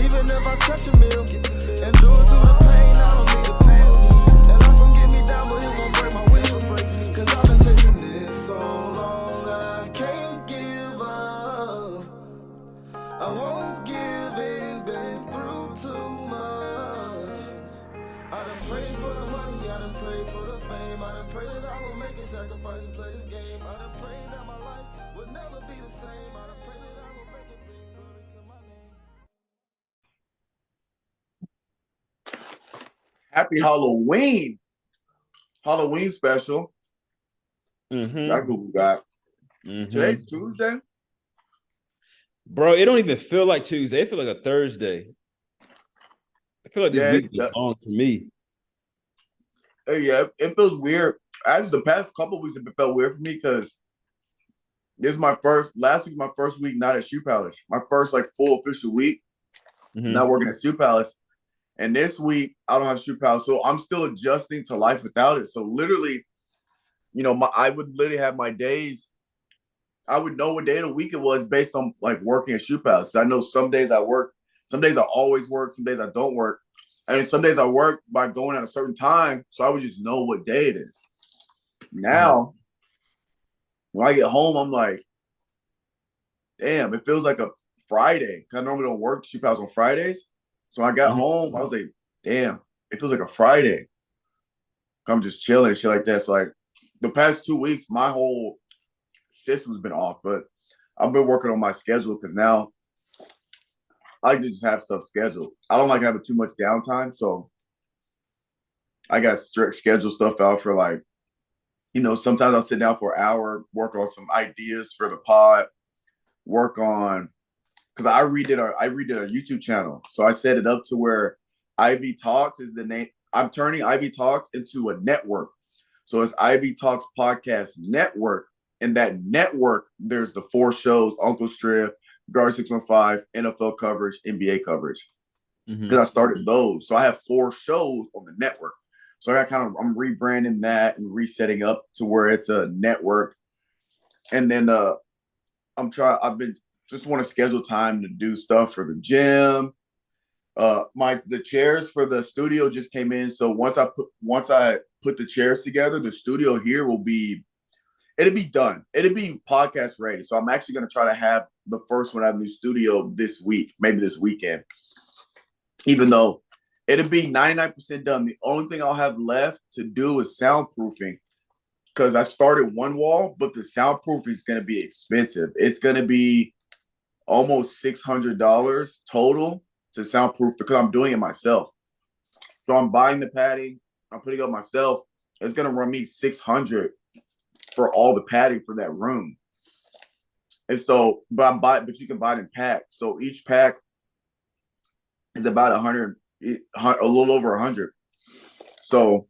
even if I touch a meal. And do it through the pain, I don't need the pain. And life gon' get me down, but it won't break my will. Cause I've been chasing this so long, I can't give up. I won't give in, been through too much. I done prayed for the money, I done prayed for the fame. I done prayed that I will make a sacrifice and play this game. I done prayed that my life would never be the same. I done prayed that I will make it bring glory to my name. Happy Halloween. Halloween special. That's what we got. Today's Tuesday. Bro, it don't even feel like Tuesday. It feel like a Thursday. I feel like this week is long to me. Yeah, it feels weird. Actually, the past couple of weeks have felt weird for me because this is last week, my first week not at Shoe Palace. My first like full official week not working at Shoe Palace. And this week, I don't have Shoe Palace. So I'm still adjusting to life without it. So literally, you know, I would literally have my days. I would know what day of the week it was based on like working at Shoe Palace. I know some days I work, some days I always work, some days I don't work. And some days I work by going at a certain time. So I would just know what day it is. Now, when I get home, I'm like, damn, it feels like a Friday. I normally don't work Shoe Palace on Fridays. So I got home, I was like, damn, it feels like a Friday. I'm just chilling, shit like that. So like the past 2 weeks, my whole system's been off, but I've been working on my schedule because now I like to just have stuff scheduled. I don't like having too much downtime, so I got strict schedule stuff out for like, you know, sometimes I'll sit down for an hour, work on some ideas for the pod, work on, because I redid a YouTube channel. So I set it up to where Ivy Talks is the name. I'm turning Ivy Talks into a network. So it's Ivy Talks Podcast Network. In that network, there's the 4 shows, Uncle Strip, Guard 615, NFL coverage, NBA coverage. Because I started those. So I have 4 shows on the network. So I'm rebranding that and resetting up to where it's a network. And then just want to schedule time to do stuff for the gym. The chairs for the studio just came in. So once I put the chairs together, the studio here it'll be done. It'll be podcast ready. So I'm actually going to try to have the first one out of the new studio this week, maybe this weekend. Even though it'll be 99% done. The only thing I'll have left to do is soundproofing. Because I started one wall, but the soundproof is going to be expensive. It's going to be almost $600 total to soundproof because I'm doing it myself. So I'm buying the padding, I'm putting it up myself. It's going to run me $600 for all the padding for that room. And so, but you can buy it in packs. So each pack is about a little over 100. So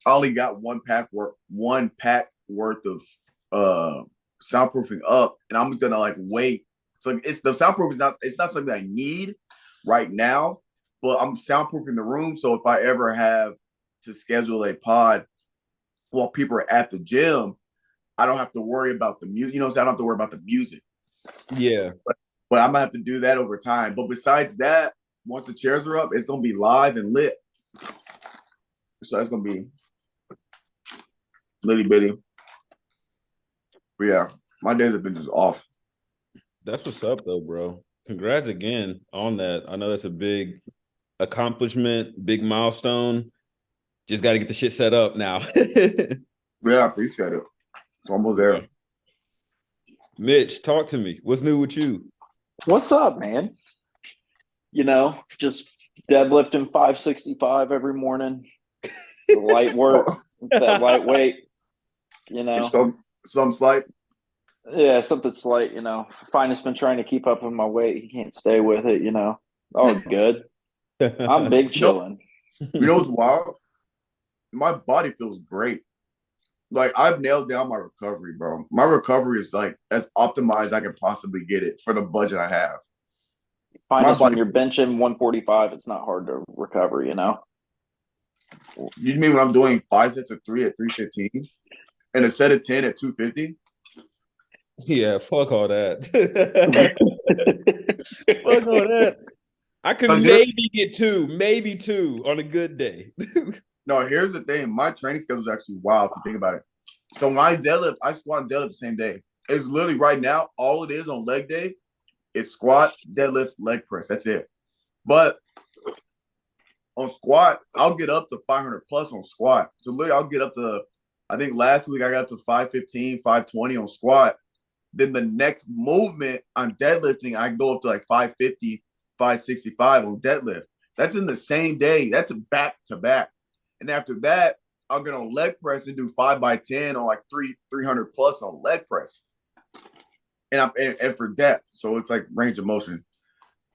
I only got one pack worth of soundproofing up, and I'm gonna like wait. So the soundproof it's not something I need right now, but I'm soundproofing the room. So if I ever have to schedule a pod while people are at the gym, I don't have to worry about the music. You know, I don't have to worry about the music. Yeah, but I'm gonna have to do that over time. But besides that, once the chairs are up, it's gonna be live and lit. So that's gonna be litty bitty. But yeah, my days have been just off. That's what's up though, bro. Congrats again on that. I know that's a big accomplishment, big milestone. Just got to get the shit set up now. Yeah, I appreciate it. It's almost there. Mitch, talk to me. What's new with you? What's up, man? You know, just deadlifting 565 every morning. Light work, that lightweight. You know, some slight. Yeah, something slight. You know, Finest been trying to keep up with my weight. He can't stay with it. You know, all good. I'm big chilling. You know what's wild? My body feels great. Like I've nailed down my recovery, bro. My recovery is like as optimized as I can possibly get it for the budget I have. Finest when you're benching 145, it's not hard to recover. You know. You mean when I'm doing 5 sets of 3 at 315 and a set of 10 at 250? Yeah, fuck all that. Fuck all that. I could 'Cause maybe get maybe two on a good day. No, here's the thing. My training schedule is actually wild if you think about it. So when I deadlift, I squat and deadlift the same day. It's literally right now, all it is on leg day is squat, deadlift, leg press. That's it. But on squat, I'll get up to 500 plus on squat. So literally, I'll get up to, I think last week I got to 515, 520 on squat. Then the next movement on deadlifting, I go up to like 550, 565 on deadlift. That's in the same day. That's a back to back. And after that, I'll get on leg press and do 5x10 on like 300 plus on leg press. And for depth. So it's like range of motion.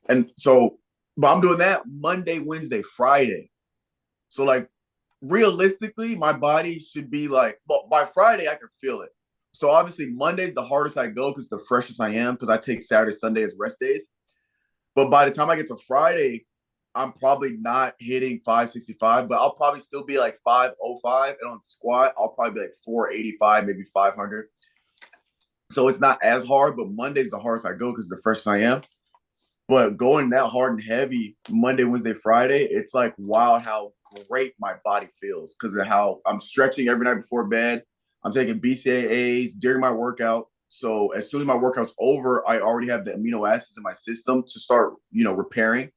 And so, but I'm doing that Monday, Wednesday, Friday. So like realistically, my body should be like, well, by Friday, I can feel it. So obviously Monday's the hardest I go because the freshest I am because I take Saturday, Sunday as rest days. But by the time I get to Friday, I'm probably not hitting 565, but I'll probably still be like 505. And on squat, I'll probably be like 485, maybe 500. So it's not as hard, but Monday's the hardest I go because the freshest I am. But going that hard and heavy Monday, Wednesday, Friday, it's like wild how great my body feels because of how I'm stretching every night before bed. I'm taking BCAAs during my workout. So as soon as my workout's over, I already have the amino acids in my system to start, repairing.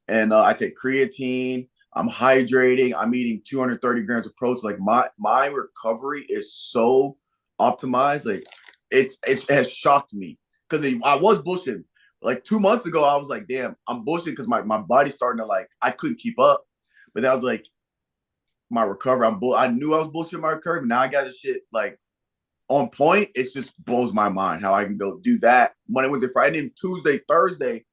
And I take creatine. I'm hydrating. I'm eating 230 grams of protein. Like my recovery is so optimized. Like it has shocked me because I was bullshitting. Like 2 months ago, I was like, damn, I'm bullshitting because my body's starting to like, I couldn't keep up. But that was like my recovery. I knew I was bullshitting my recovery, but now I got this shit like on point. It just blows my mind how I can go do that. Monday, Wednesday, Friday, and Tuesday, Thursday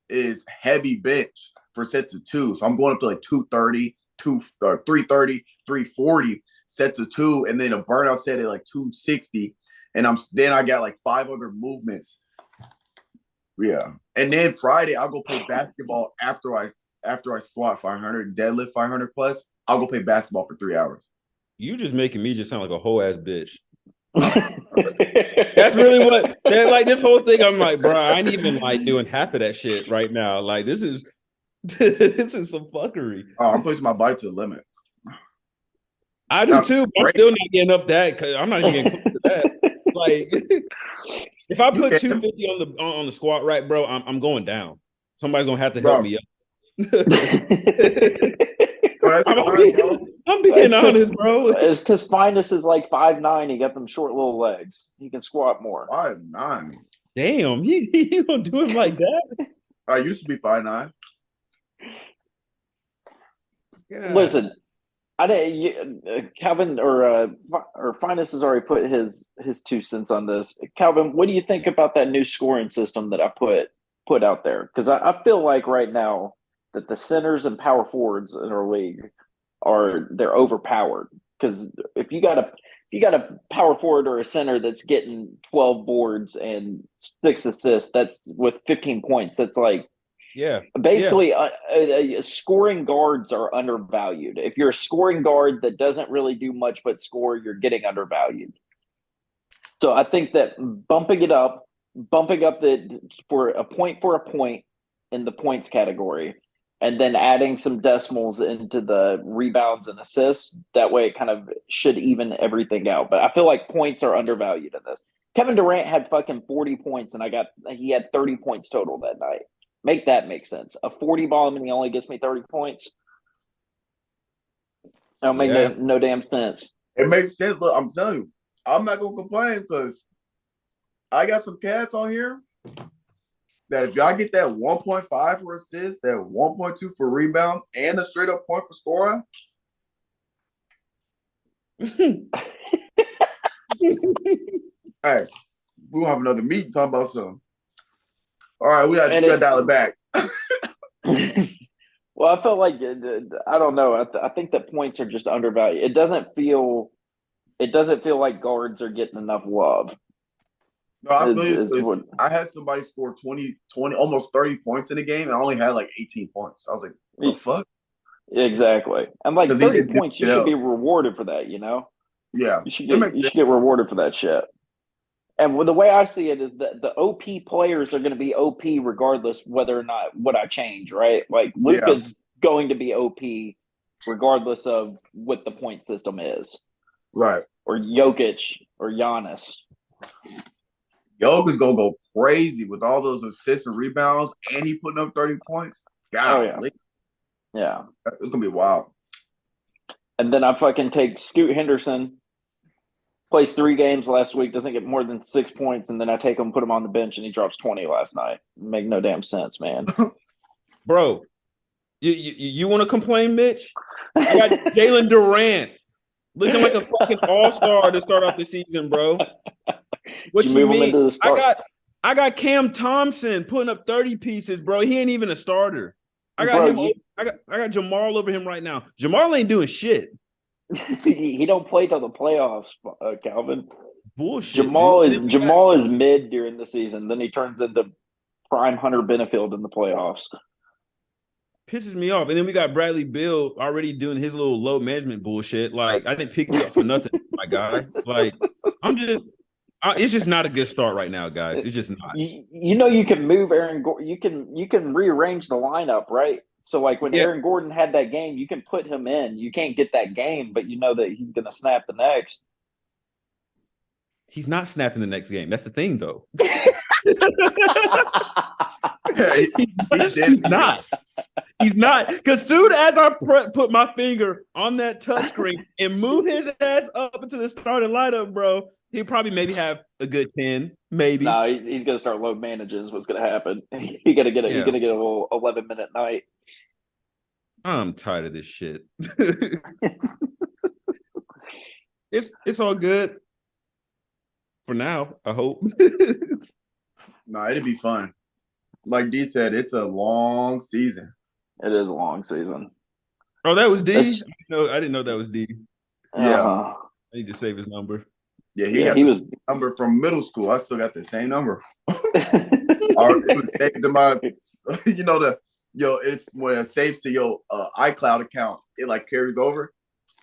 is heavy bench for sets of 2. So I'm going up to like 230, 330, 340 sets of 2, and then a burnout set at like 260. And then I got like 5 other movements. Yeah. And then Friday, I'll go play basketball after I squat 500, deadlift 500 plus. I'll go play basketball for 3 hours. You just making me just sound like a whole ass bitch. That's really what like this whole thing. I'm like, bro, I ain't even like doing half of that shit right now. Like this is some fuckery. Oh, I'm pushing my body to the limit. I do too. But I'm still not getting up that because I'm not even getting close to that. Like if I put 250 on the squat rack, bro, I'm going down. Somebody's gonna have to help me up. I'm being honest, bro. It's because Finis is like 5'9". He got them short little legs. He can squat more. 5'9". Damn, he gonna do it like that? I used to be 5'9". Yeah. Listen, Calvin or Finis has already put his 2 cents on this. Calvin, what do you think about that new scoring system that I put out there? Because I feel like right now that the centers and power forwards in our league they're overpowered. Because if you got a power forward or a center that's getting 12 boards and 6 assists, that's with 15 points. That's like, basically, scoring guards are undervalued. If you're a scoring guard that doesn't really do much but score, you're getting undervalued. So I think that bumping up for a point in the points category, and then adding some decimals into the rebounds and assists, that way it kind of should even everything out. But I feel like points are undervalued in this. Kevin Durant had fucking 40 points, and he had 30 points total that night. Make that make sense. A 40 ball and he only gets me 30 points. That don't make no damn sense. It makes sense. Look, I'm telling you, I'm not gonna complain because I got some cats on here that if y'all get that 1.5 for assist, that 1.2 for rebound, and a straight up point for scoring. Hey, we'll have another meeting talking about something. All right, we got to dial it back. Well, I felt like I don't know. I think that points are just undervalued. It doesn't feel like guards are getting enough love. No, I had somebody score 20, almost 30 points in a game, and I only had like 18 points. I was like, what the fuck? Exactly. I'm like 30 points. You should be rewarded for that. You know? Yeah. You should get rewarded for that shit. And the way I see it is that the OP players are going to be OP regardless whether or not what I change, right? Like Luka's going to be OP regardless of what the point system is. Right. Or Jokic or Giannis. Jokic gonna go crazy with all those assists and rebounds, and he putting up 30 points. God, yeah, it's gonna be wild. And then I fucking take Scoot Henderson, plays 3 games last week, doesn't get more than 6 points, and then I take him, put him on the bench, and he drops 20 last night. Make no damn sense, man. Bro, you want to complain, Mitch? I got Jalen Durant looking like a fucking all-star to start off the season, bro. What you mean? Into the start? I got Cam Thompson putting up 30 pieces, bro. He ain't even a starter. I got him. I got Jamal over him right now. Jamal ain't doing shit. He don't play till the playoffs, Calvin. Bullshit. Jamal is mid during the season. Then he turns into prime Hunter Benefield in the playoffs. Pisses me off. And then we got Bradley Beal already doing his little load management bullshit. Like, I didn't pick you up for nothing, my guy. Like, it's just not a good start right now, guys. It's just not. You know, you can move Aaron Gordon. You can rearrange the lineup, right? So, like when Aaron Gordon had that game, you can put him in. You can't get that game, but you know that he's going to snap the next. He's not snapping the next game. That's the thing, though. He's not. He's not. Because soon as I put my finger on that touchscreen and move his ass up into the starting lineup, bro, he'll probably maybe have a good 10, maybe. No, he's going to start load managing is what's going to happen. He's going to get a little 11-minute night. I'm tired of this shit. It's all good for now, I hope. No, it'd be fun. Like D said, it's a long season. It is a long season. Oh, that was D? No, I didn't know that was D. Yeah. I need to save his number. Yeah, he was number from middle school. I still got the same number. It was saved to my, it's when it saves to your iCloud account, it like carries over.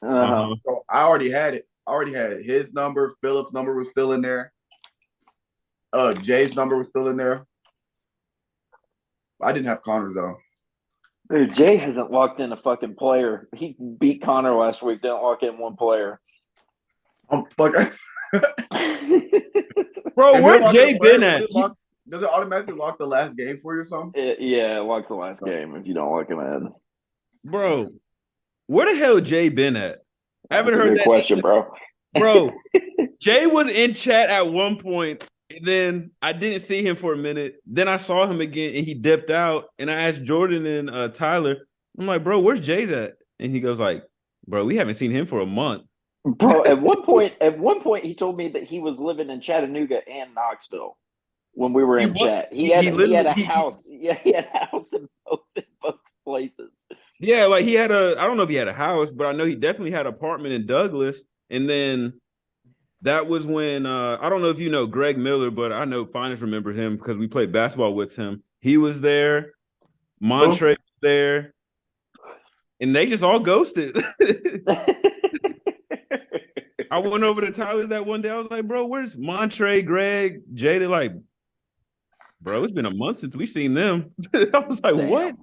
So I already had it. I already had his number. Philip's number was still in there. Jay's number was still in there. I didn't have Connor's though. Dude, Jay hasn't locked in a fucking player. He beat Connor last week. Didn't lock in one player. I'm fucking. Bro, where Jay been at? Does it automatically lock the last game for you or something? It locks the last game if you don't lock him in. Bro, where the hell Jay been at? I haven't heard that question, bro. Bro, Jay was in chat at one point. Then I didn't see him for a minute. Then I saw him again and he dipped out. And I asked Jordan and Tyler, I'm like, bro, where's Jay's at? And he goes like, bro, we haven't seen him for a month. Bro, at one point he told me that he was living in Chattanooga and Knoxville when we were in chat. He had a house. He had a house in both places. Yeah, like I don't know if he had a house, but I know he definitely had an apartment in Douglas. And then that was when I don't know if you know Greg Miller, but I know Finis remember him because we played basketball with him. He was there. Montre was there. And they just all ghosted. I went over to Tyler's that one day. I was like, bro, where's Montre, Greg, Jay? They're like, bro, it's been a month since we seen them. I was like, damn. What?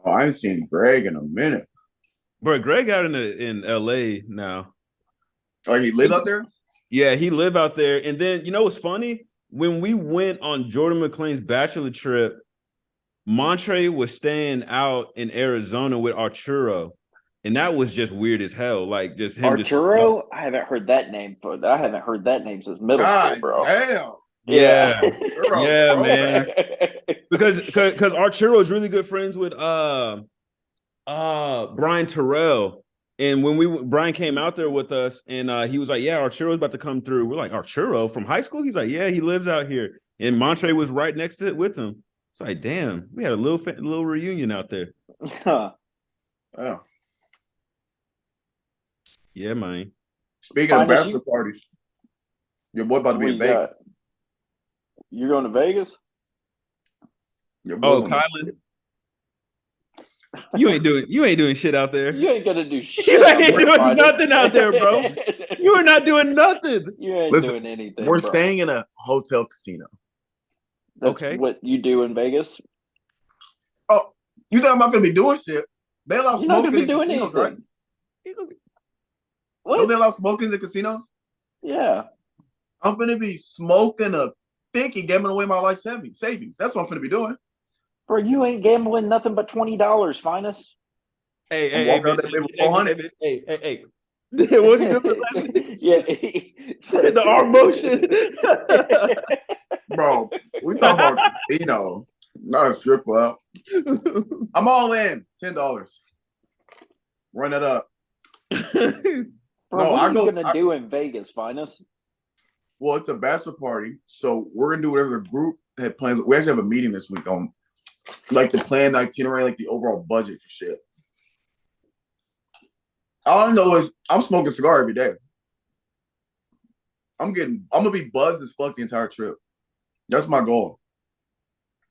Oh, I ain't seen Greg in a minute. Bro, Greg out in LA now. Oh, he live out there? Yeah, he live out there. And then, you know what's funny? When we went on Jordan McClain's bachelor trip, Montre was staying out in Arizona with Arturo. And that was just weird as hell. Like, just him. Arturo? I haven't heard that name since middle school, bro. Damn. Yeah. Yeah, man. Because Arturo is really good friends with Brian Terrell. And when Brian came out there with us, and he was like, "Yeah, Arturo's about to come through." We're like, "Arturo from high school?" He's like, "Yeah, he lives out here." And Montre was right next to it with him. It's like, damn, we had a little reunion out there. Oh. Yeah, man. Speaking of bachelor parties, your boy about to be in Vegas. You're going to Vegas? Oh, Kylan. You ain't doing shit out there. You ain't gonna do shit. You ain't doing Finest. nothing out there, bro. You are not doing nothing. You ain't Listen, doing anything. We're bro. staying in a hotel casino. That's Okay. what you do in Vegas. Oh, you think I'm not gonna be doing shit? They allow You're not smoking gonna be in doing casinos, anything. right? What? Don't they allow smoking in casinos? Yeah. I'm gonna be smoking a thick and gambling away my life savings. That's what I'm gonna be doing. Bro, you ain't gambling nothing but $20, Finest. Hey, Walk out that way with 400. hey. What's he doing? Yeah. The arm motion. Bro, we talking about casino, not a strip club. I'm all in. $10. Run it up. Bro, what are you gonna do in Vegas, Finest? Well, it's a bachelor party, so we're gonna do whatever the group had plans. We actually have a meeting this week on like the planned itinerary, like the overall budget for shit. All I know is I'm smoking a cigar every day. I'm gonna be buzzed as fuck the entire trip. That's my goal.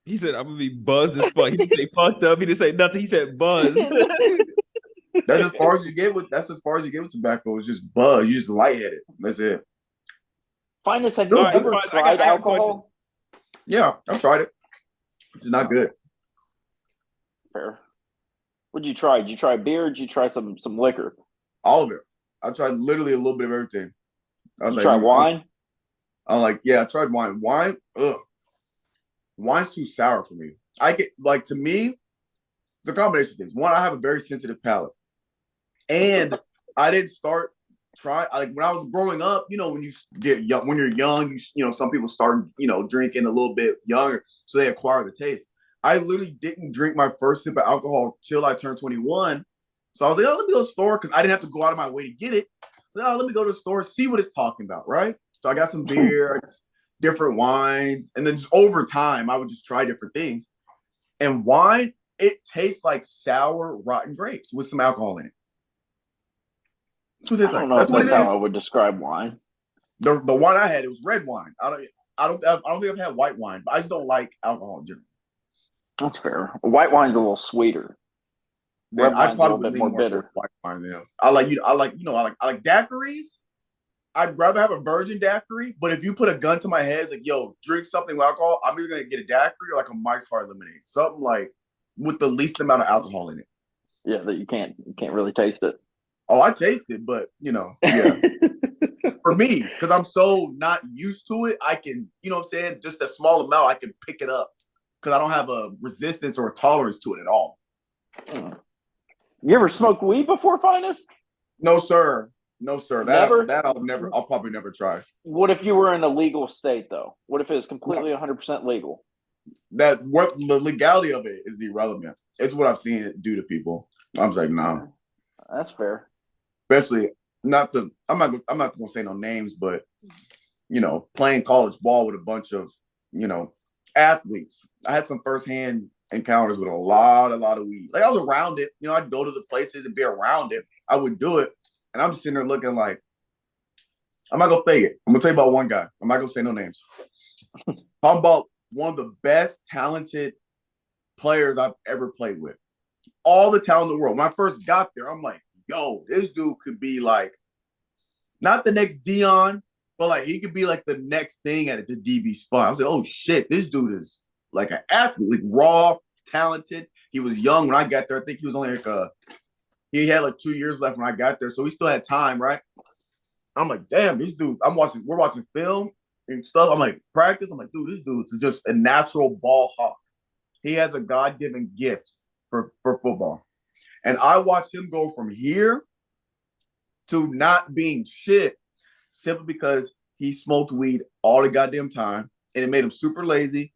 He said, I'm gonna be buzzed as fuck. He didn't say fucked up. He didn't say nothing. He said buzzed. That's as far as you get with tobacco. It's just buzz. You just lightheaded. That's it. Finest, have you ever tried alcohol? Yeah, I've tried it. It's not good. Fair. What'd you try? Did you try beer? Did you try some liquor? All of it. I tried literally a little bit of everything. Did you try wine? I'm like, yeah, I tried wine. Wine's too sour for me. To me, it's a combination of things. One, I have a very sensitive palate. And I didn't start trying, when I was growing up, when you get young, when you're young, some people start, drinking a little bit younger, so they acquire the taste. I literally didn't drink my first sip of alcohol till I turned 21. So I was like, oh, let me go to the store, because I didn't have to go out of my way to get it. Let me go to the store, see what it's talking about, right? So I got some beer, different wines, and then just over time, I would just try different things. And wine, it tastes like sour, rotten grapes with some alcohol in it. I don't know if that's how I would describe wine. The wine I had, it was red wine. I don't think I've had white wine, but I just don't like alcohol in general. That's fair. White wine's a little sweeter. Red wine's a little bit more bitter. White wine, yeah. I like daiquiris. I'd rather have a virgin daiquiri, but if you put a gun to my head, it's like, yo, drink something with alcohol, I'm either gonna get a daiquiri or like a Mike's Hard Lemonade, something like with the least amount of alcohol in it. Yeah, that you can't really taste it. Oh, I taste it, but yeah. For me, because I'm so not used to it, I can, what I'm saying, just a small amount, I can pick it up because I don't have a resistance or a tolerance to it at all. You ever smoked weed before, Finest? No, sir. Never? I'll probably never try. What if you were in a legal state, though? What if it was completely 100% legal? The legality of it is irrelevant. It's what I've seen it do to people. I'm like, nah. That's fair. Especially I'm not gonna say no names, but playing college ball with a bunch of athletes. I had some firsthand encounters with a lot of weed. Like I was around it. I'd go to the places and be around it. I would do it, and I'm just sitting there looking like, I'm not gonna fake it. I'm gonna tell you about one guy. I'm not gonna say no names. Talking about one of the best talented players I've ever played with. All the talent in the world. When I first got there, I'm like, yo, this dude could be like, not the next Dion, but like he could be like the next thing at the DB spot. I was like, oh shit, this dude is like an athlete, like raw, talented. He was young when I got there. I think he was only he had like 2 years left when I got there, so he still had time, right? I'm like, damn, this dude. We're watching film and stuff. I'm like, practice. I'm like, dude, this dude is just a natural ball hawk. He has a God-given gift for football. And I watched him go from here to not being shit simply because he smoked weed all the goddamn time. And it made him super lazy.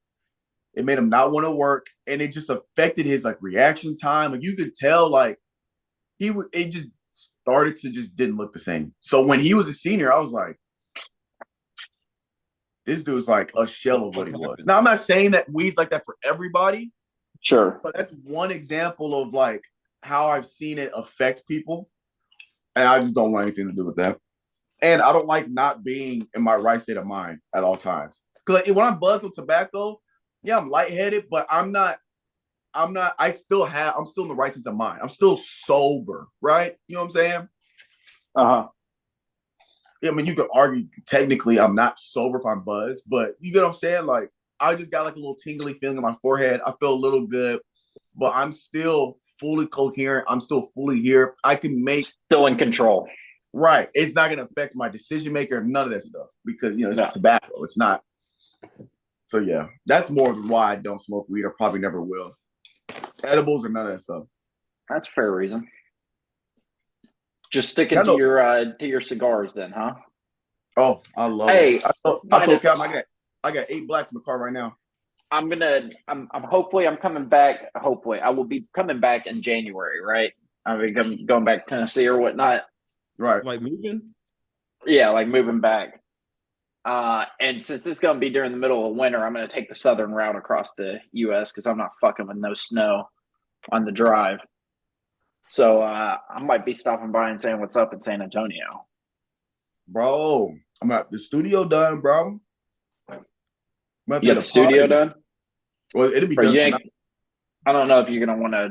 It made him not want to work. And it just affected his like reaction time. Like you could tell like it just started to just didn't look the same. So when he was a senior, I was like, this dude's like a shell of what he was. Now, I'm not saying that weed's like that for everybody. Sure. But that's one example of like how I've seen it affect people. And I just don't want anything to do with that. And I don't like not being in my right state of mind at all times. Because like, when I'm buzzed with tobacco, yeah, I'm lightheaded, but I I'm still in the right sense of mind. I'm still sober, right? You know what I'm saying? Uh-huh. Yeah, I mean, you could argue technically I'm not sober if I'm buzzed, but you get what I'm saying? Like, I just got like a little tingly feeling in my forehead. I feel a little good, but I'm still fully coherent. I'm still fully here. I can make Still in control. right. It's not going to affect my decision maker, none of that stuff because it's tobacco. It's not. So yeah, that's more why I don't smoke weed. I probably never will. Edibles or none of that stuff. That's a fair reason. Just sticking to your cigars then, huh? Oh, I love it. I told Calvin I got 8 blacks in the car right now. I'm hopefully I'm coming back. Hopefully I will be coming back in January, right? I'll be going back to Tennessee or whatnot. Right. Like moving? Yeah, like moving back. And since it's going to be during the middle of winter, I'm going to take the southern route across the U.S. because I'm not fucking with no snow on the drive. So I might be stopping by and saying what's up in San Antonio. Bro, I'm at the studio done, bro. You got the studio done? Well, it'll be done tonight. I don't know if you're going to want to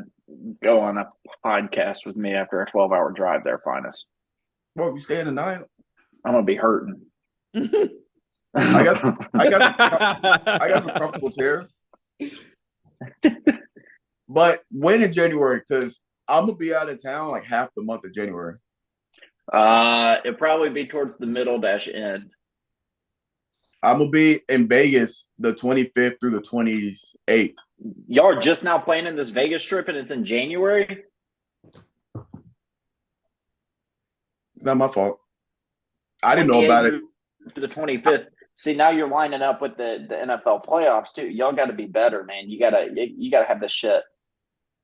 go on a podcast with me after a 12-hour drive there, Finis. Bro, if you stay in the night, I'm going to be hurting. I got some comfortable chairs. But when in January? Because I'm gonna be out of town like half the month of January. It'll probably be towards the middle-end. I'm gonna be in Vegas the 25th through the 28th. Y'all are just now planning this Vegas trip and it's in January? It's not my fault. I didn't know about it. To the 25th. See, now you're lining up with the NFL playoffs too. Y'all got to be better, man. You gotta have this shit.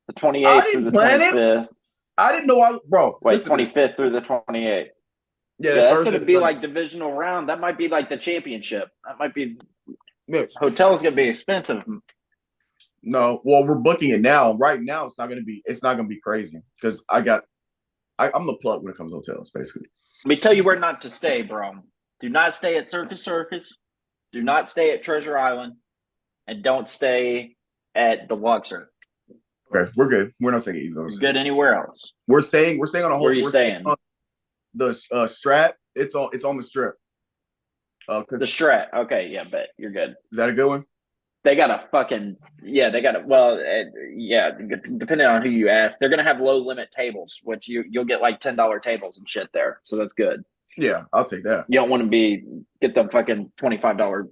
The 28th through the 25th. I didn't know bro. Wait, 25th through the 28th. Yeah, that's going to be like divisional round. That might be like the championship. That might be. Mitch. Hotel's going to be expensive. No, well, we're booking it now. Right now, it's not going to be crazy because I'm the plug when it comes to hotels, basically. Let me tell you where not to stay, bro. Do not stay at Circus. Do not stay at Treasure Island, and don't stay at the Luxor. Okay, we're good. We're not staying at either of those. Good anywhere else? We're staying on a whole. Where are you staying? The Strat. It's on the Strip. The Strat. Okay, yeah, bet you're good. Is that a good one? They got a fucking depending on who you ask, they're gonna have low limit tables, which you'll get like $10 tables and shit there, so that's good. Yeah, I'll take that. You don't want to get them fucking $25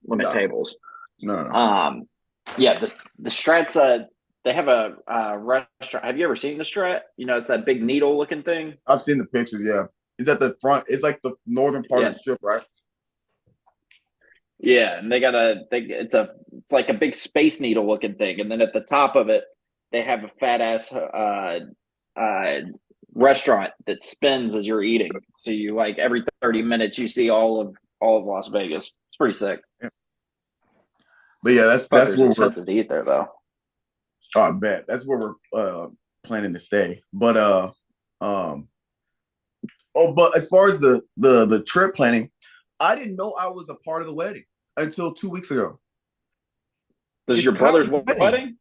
limit tables. No. Yeah, the Strat's they have a restaurant. Have you ever seen the Strat? It's that big needle looking thing. I've seen the pictures. Yeah, it's at the front. It's like the northern part of the Strip, right? Yeah, and it's like a big space needle looking thing, and then at the top of it, they have a fat ass restaurant that spins as you're eating. So you like every 30 minutes you see all of Las Vegas. It's pretty sick. Yeah. But yeah, that's where expensive to eat there though. Oh, I bet that's where we're planning to stay. But but as far as the trip planning, I didn't know I was a part of the wedding until 2 weeks ago. This is your brother's wedding?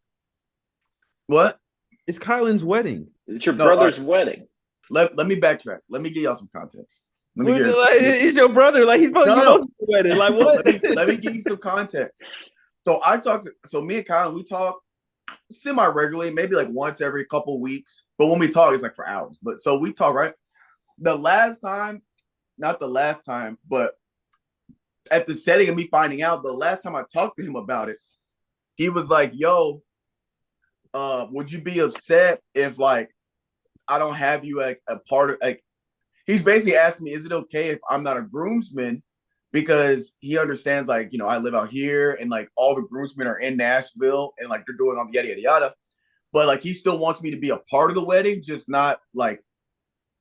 What? It's Kylan's wedding. It's your brother's wedding. Let me backtrack. Let me give y'all some context. It's your brother. Like he's supposed to be the wedding. Like what? let me give you some context. So me and Kylan, we talk semi-regularly, maybe like once every couple of weeks. But when we talk, it's like for hours. But so we talk, right? Not the last time, but at the setting of me finding out, the last time I talked to him about it, he was like, yo, would you be upset if like I don't have you like a part of like he's basically asking me, is it okay if I'm not a groomsman? Because he understands like, I live out here and like all the groomsmen are in Nashville and like they're doing all the yada yada yada. But like he still wants me to be a part of the wedding, just not like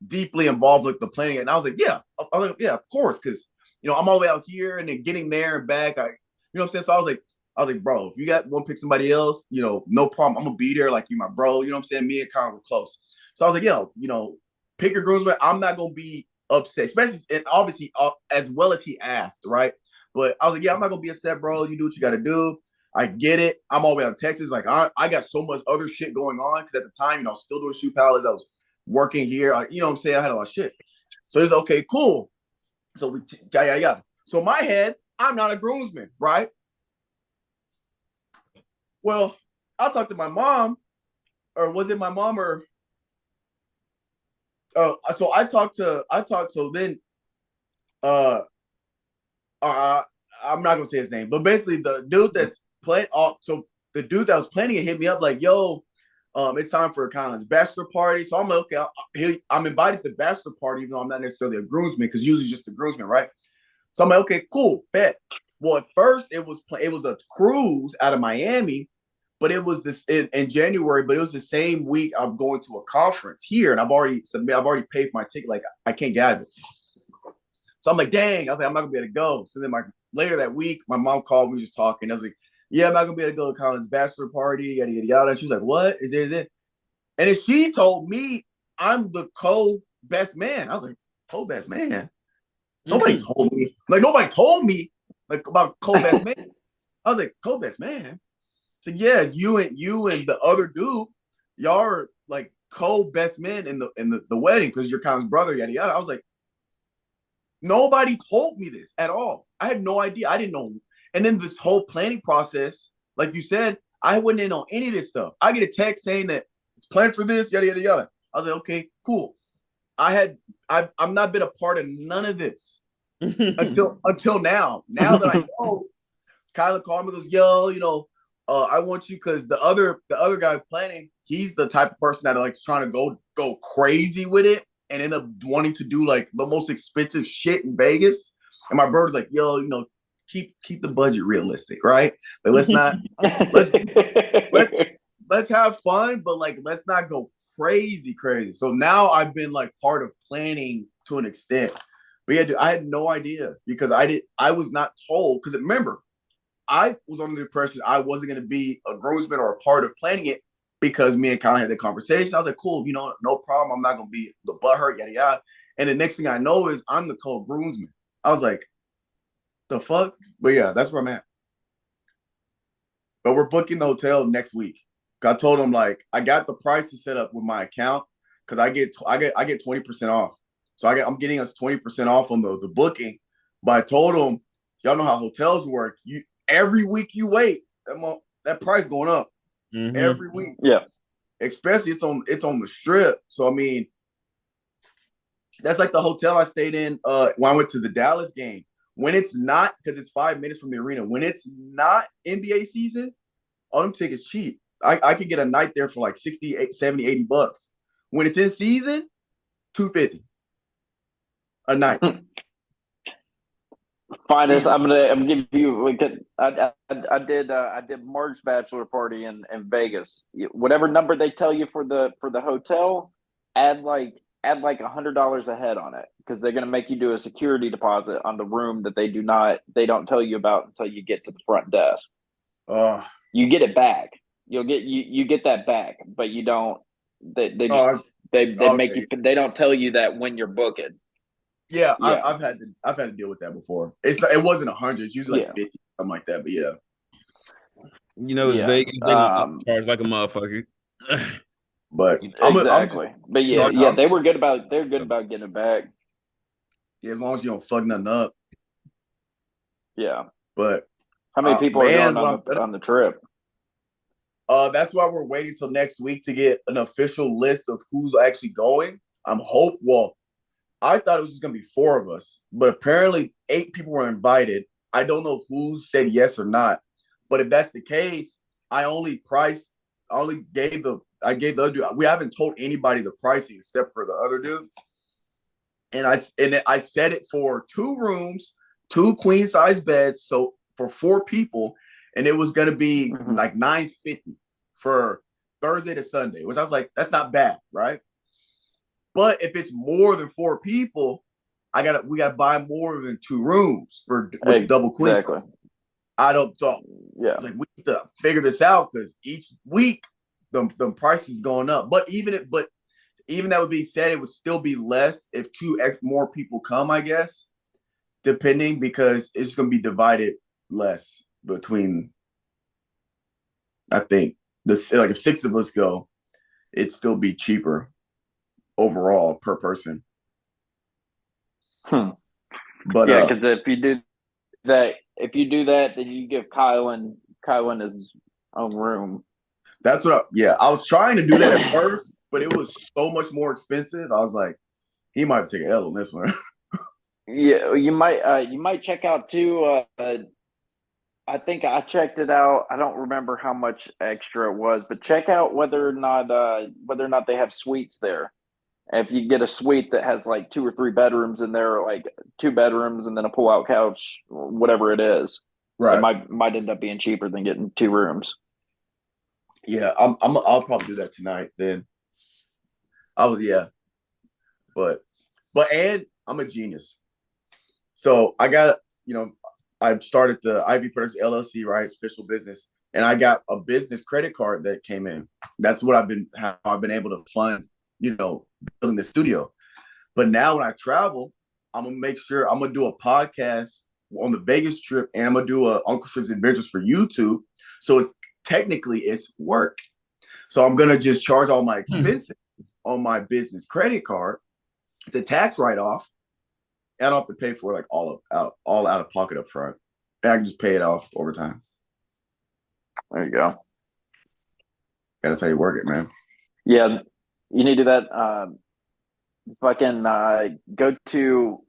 deeply involved with the planning. And I was like, yeah, of course, because I'm all the way out here and then getting there and back. You know what I'm saying? So I was like, bro, if you want to pick somebody else, no problem. I'm gonna be there, like you my bro. You know what I'm saying? Me and Colin were close. So I was like, pick your groomsman. I'm not gonna be upset, especially and obviously as well as he asked, right? But I was like, yeah, I'm not gonna be upset, bro. You do what you gotta do. I get it. I'm all the way out of Texas. Like I got so much other shit going on because at the time, I was still doing Shoe Palace. I was working here. You know what I'm saying? I had a lot of shit. So it's okay, cool. So yeah. So in my head, I'm not a groomsman, right? Well, I'll talk to my mom, or was it my mom or? So I talked to then. I'm not gonna say his name, but basically the dude that's playing. So the dude that was planning it hit me up like, "Yo, it's time for Colin's bachelor party." So I'm like, okay, I'm invited to the bachelor party, even though I'm not necessarily a groomsman, because usually just the groomsman, right? So I'm like, okay, cool, bet. Well, at first it was a cruise out of Miami, but it was in January, but it was the same week I'm going to a conference here, and I've already paid for my ticket. Like I can't get out of it. So I'm like, dang, I was like, I'm not gonna be able to go. So then later that week, my mom called, we were just talking. I was like, yeah, I'm not gonna be able to go to Colin's bachelor party, yada yada yada. And she was like, what? Is it? And then she told me I'm the co-best man. I was like, co-best man? Nobody told me. Like nobody told me like about co-best man. I was like, co-best man. So yeah, you and the other dude, y'all are like co-best men in the wedding because you're Colin's brother, yada yada. I was like, nobody told me this at all. I had no idea. I didn't know. And then this whole planning process, like you said, I wasn't in on any of this stuff. I get a text saying that it's planned for this, yada yada yada. I was like, okay, cool. I've not been a part of none of this until now. Now that I know, Kyla called me, goes, yo, I want you because the other guy planning, he's the type of person that like trying to go crazy with it and end up wanting to do like the most expensive shit in Vegas. And my brother's like, yo, keep the budget realistic, right? Like let's have fun, but like let's not go crazy. So now I've been like part of planning to an extent. But yeah, dude, I had no idea because I was not told, because remember, I was under the impression I wasn't going to be a groomsman or a part of planning it because me and Colin had the conversation. I was like, cool, no problem. I'm not going to be the butthurt, yada, yada. And the next thing I know is I'm the co-groomsman. I was like, the fuck? But yeah, that's where I'm at. But we're booking the hotel next week. I told him, like, I got the prices set up with my account because I get 20% off. So I'm getting us 20% off on the booking. But I told him, y'all know how hotels work. Every week you wait, that price going up every week. Yeah, especially it's on the strip. So I mean, that's like the hotel I stayed in when I went to the Dallas game. When it's not, because it's 5 minutes from the arena. When it's not NBA season, all them tickets cheap. I could get a night there for like 60, 70, 80 bucks. When it's in season, $250 a night. Finest. I'm gonna give you. I did Mark's bachelor party in Vegas. Whatever number they tell you for the hotel, add like $100 a head on it because they're gonna make you do a security deposit on the room that they don't tell you about until you get to the front desk. You get it back. You get that back, but you don't. They make you. They don't tell you that when you're booking. Yeah, I've had to deal with that before. It wasn't 100. It's usually like 50, something like that. But yeah, it's Vegas. They gonna charge like a motherfucker. But exactly. But they were good about. They're good about getting it back. Yeah, as long as you don't fuck nothing up. Yeah. But how many people are going on the trip? That's why we're waiting till next week to get an official list of who's actually going. I thought it was just going to be 4 of us, but apparently 8 people were invited. I don't know who said yes or not, but if that's the case, I gave the other dude. We haven't told anybody the pricing except for the other dude. And I set it for 2 rooms, 2 queen size beds. So for 4 people, and it was going to be like $950 for Thursday to Sunday, which I was like, that's not bad. Right. But if it's more than 4 people, we gotta buy more than 2 rooms with the double queen. Exactly. I don't talk. Yeah. It's like we need to figure this out because each week the prices going up. But even that would be said, it would still be less if 2 more people come, I guess, depending, because it's gonna be divided less between I think like if 6 of us go, it'd still be cheaper overall per person. But yeah, because if you do that, then you give Kylan his own room. that's what. I was trying to do that at first, but it was so much more expensive. I was like, he might take an L on this one. Yeah, you might check out too. I think I checked it out. I don't remember how much extra it was, but check out whether or not they have suites there. If you get a suite that has like 2 or 3 bedrooms in there, or like 2 bedrooms and then a pull-out couch, whatever it is, Right. it might end up being cheaper than getting 2 rooms. Yeah, I'll probably do that tonight. Then but and I'm a genius. So I got I started the Ivy Productions LLC, right, official business, and I got a business credit card that came in. That's what how I've been able to fund, building the studio. But now when I travel, I'm gonna make sure I'm gonna do a podcast on the Vegas trip, and I'm gonna do a Uncle Strip's Adventures for YouTube. So it's work. So I'm gonna just charge all my expenses on my business credit card. It's a tax write-off. I don't have to pay for like all out of pocket up front. And I can just pay it off over time. There you go. That's how you work it, man. Yeah, you need to do that. Fucking go to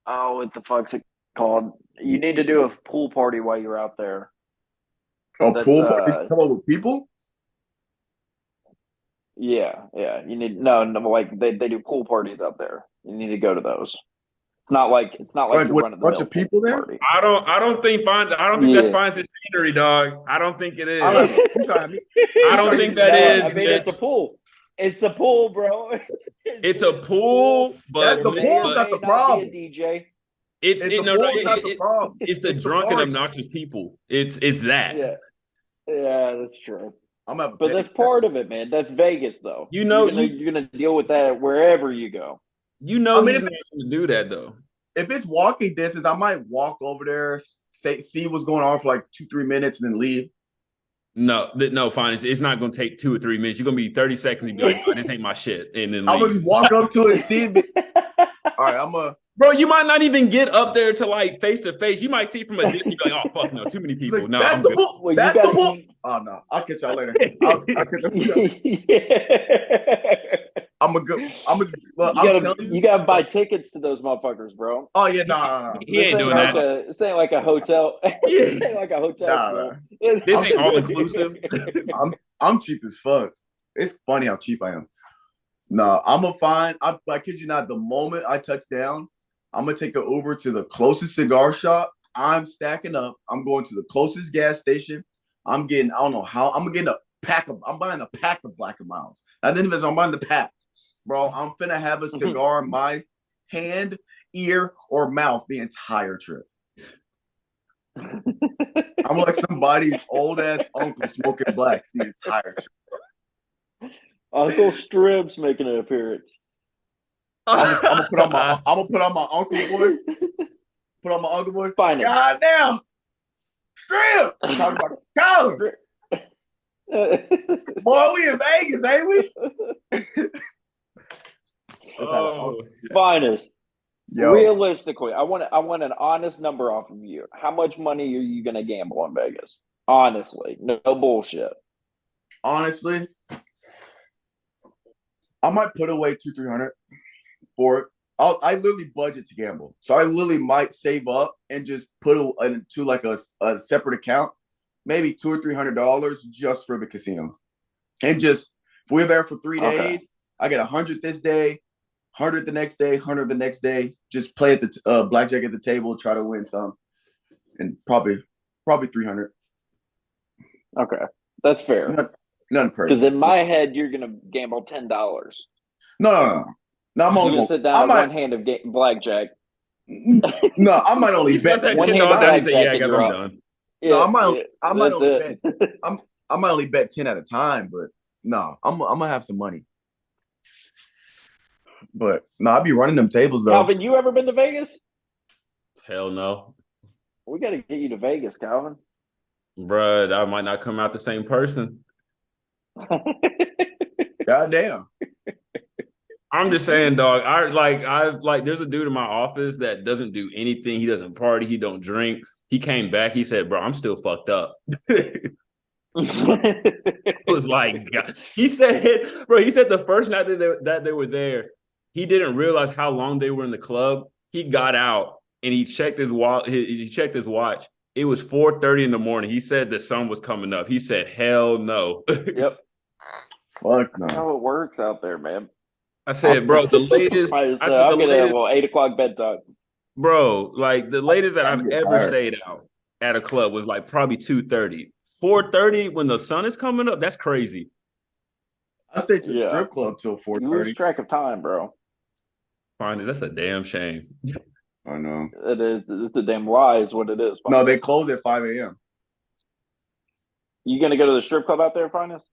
what the fuck's it called? You need to do a pool party while you're out there. Oh, pool party? Come on with people? Yeah. You need no, like they do pool parties out there. You need to go to those. It's not like you're running the bunch of people there. Party. I don't think that's Finds and Scenery, dog. I don't think it is. I don't think that is. I mean, it's a pool. It's a pool, bro. It's a pool, but the pool's not the problem. DJ. It's the drunken, obnoxious people. It's that. Yeah, that's true. But that's part of it, man. That's Vegas, though. You're gonna deal with that wherever you go. He's not going to do that though. If it's walking distance, I might walk over there, see what's going on for like 2-3 minutes, and then leave. No, fine. It's not going to take 2 or 3 minutes. You're going to be 30 seconds and be like, "This ain't my shit," and then I'm gonna just walk up to it and see it. All right, Bro, you might not even get up there to like face to face. You might see it from a distance. Be like, "Oh fuck, no, too many people." Like, no, that's I'm the good. pool. Well, that's the pool. Oh no, I'll catch y'all later. I'll catch y'all. You gotta buy tickets to those motherfuckers, bro. Oh yeah, no. He ain't doing that. This ain't like a hotel. This ain't like a hotel. This ain't all inclusive. I'm cheap as fuck. It's funny how cheap I am. No, I'm gonna find. I kid you not. The moment I touch down, I'm gonna take an Uber to the closest cigar shop. I'm stacking up. I'm going to the closest gas station. I'm getting. I don't know how. I'm getting a pack of. I'm buying a pack of Black and Milds. And then I'm buying the pack, bro. I'm finna have a cigar in my hand, ear, or mouth the entire trip. I'm like somebody's old ass uncle smoking blacks the entire trip. Uncle Strib's making an appearance. I'm gonna put on my uncle's voice. Put on my uncle voice. Fine. God damn, Strib. I'm talking about Colin. Boy, we in Vegas, ain't we? Finest. Yo. Realistically, I want an honest number off of you. How much money are you gonna gamble in Vegas? Honestly, no bullshit. Honestly, I might put away 200-300 for it. I literally budget to gamble, so I literally might save up and just put into like a separate account, maybe $200 or $300 just for the casino, and just if we're there for 3 days, I get 100 this day, 100 the next day, 100 the next day. Just play at the blackjack at the table, try to win some, and probably 300. Okay, that's fair. Nothing crazy. Because in my head, you're gonna gamble $10. No. I'm only gonna sit down one hand of blackjack. No, I might only bet one hand of blackjack. Yeah, I guess I'm done. No, I might only bet 10 at a time, but no, I'm gonna have some money. But no, I'll be running them tables though. Calvin, you ever been to Vegas? Hell no. We got to get you to Vegas, Calvin. Bruh, I might not come out the same person. Goddamn. I'm just saying, dog. I there's a dude in my office that doesn't do anything. He doesn't party. He don't drink. He came back. He said, "Bro, I'm still fucked up." It was like, God. He said, "Bro," he said the first night that they were there, he didn't realize how long they were in the club. He got out and he checked his watch. He checked his watch. It was 4:30 in the morning. He said the sun was coming up. He said, "Hell no." Yep. Fuck no. That's how it works out there, man. I said, "Bro, the latest." I'm I said, gonna 8 o'clock bedtime. Bro, like the latest that I'm I've getting ever tired. stayed out at a club was like probably 2:30. 4:30 when the sun is coming up, that's crazy. I stayed to the Yeah. strip club till You lose 4:30. track of time, bro. Fine, that's a damn shame. I know. It is. It's a damn lie, is what it is. No, they close at 5 a.m. You gonna go to the strip club out there, Finest?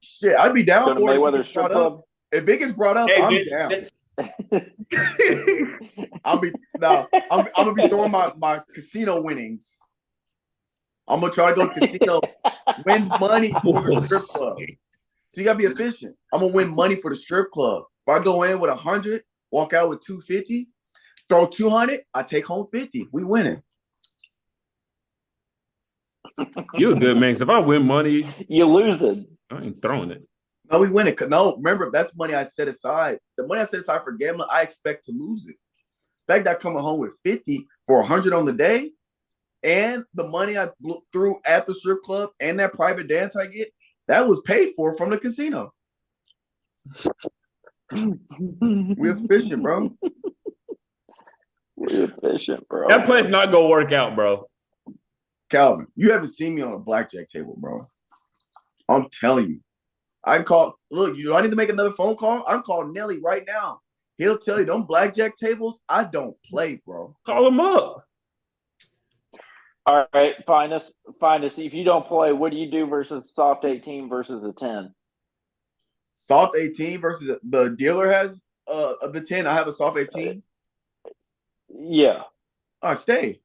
Shit, I'd be down Go to for it if it Mayweather gets strip brought up. club? If it gets brought up, I'm down. I'm gonna be throwing my casino winnings. I'm gonna try to go to casino, win money for the strip club. So you gotta be efficient. I'm gonna win money for the strip club. If I go in with 100, walk out with 250, throw 200, I take home 50. We winning. You a good man. 'Cause if I win money, You lose it. I ain't throwing it. No, we win it. No, remember, that's money I set aside. The money I set aside for gambling, I expect to lose it. The fact that I'm coming home with 50 for 100 on the day, and the money I threw at the strip club and that private dance I get, that was paid for from the casino. We're efficient, bro. We're efficient, bro. That plan's not gonna work out, bro. Calvin, you haven't seen me on a blackjack table, bro. I'm telling you. I call. Look, I need to make another phone call. I'm calling Nelly right now. He'll tell you, them blackjack tables, I don't play, bro. Call him up. All right, Finest. If you don't play, what do you do versus soft 18 versus a 10? Soft 18 versus the dealer has the 10. I have a soft 18. Yeah. I stay.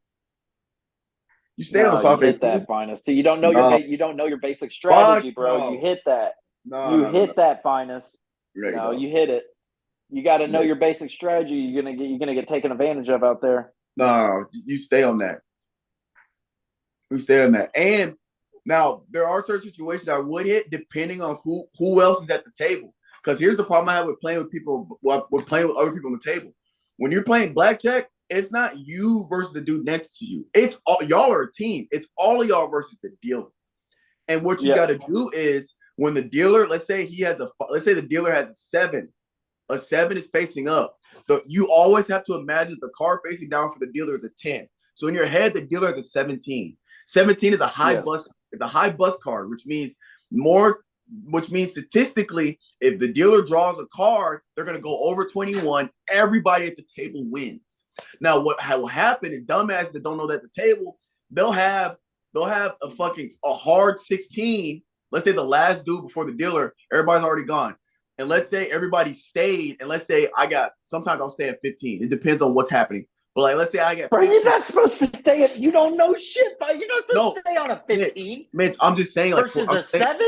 You stay on the You soft hit 18. that, Finest. So you don't know your basic strategy, bro. no. You hit that. No, You hit that, Finest. There you No, go. you hit it. You got to know Yeah. your basic strategy. You're gonna get taken advantage of out there. No, you stay on that. You stay on that. And now there are certain situations I would hit depending on who else is at the table. Because here's the problem I have with playing with people, with playing with other people on the table. When you're playing blackjack, it's not you versus the dude next to you. It's all y'all are a team. It's all of y'all versus the dealer. And what you got to do is when the dealer, let's say the dealer has a 7. A 7 is facing up. You always have to imagine the card facing down for the dealer is a 10. So in your head, the dealer has a 17. 17 is a high bust. It's a high bust card, which means statistically, if the dealer draws a card, they're going to go over 21. Everybody at the table wins. Now, what will happen is dumbasses that don't know that at the table, they'll have a hard 16. Let's say the last dude before the dealer, everybody's already gone. And let's say everybody stayed, and let's say sometimes I'll stay at 15. It depends on what's happening. But like, let's say I get. Bro, you're not supposed to stay at. You don't know shit, but you're not supposed to stay on a 15. Mitch, I'm just saying, like, versus a 7.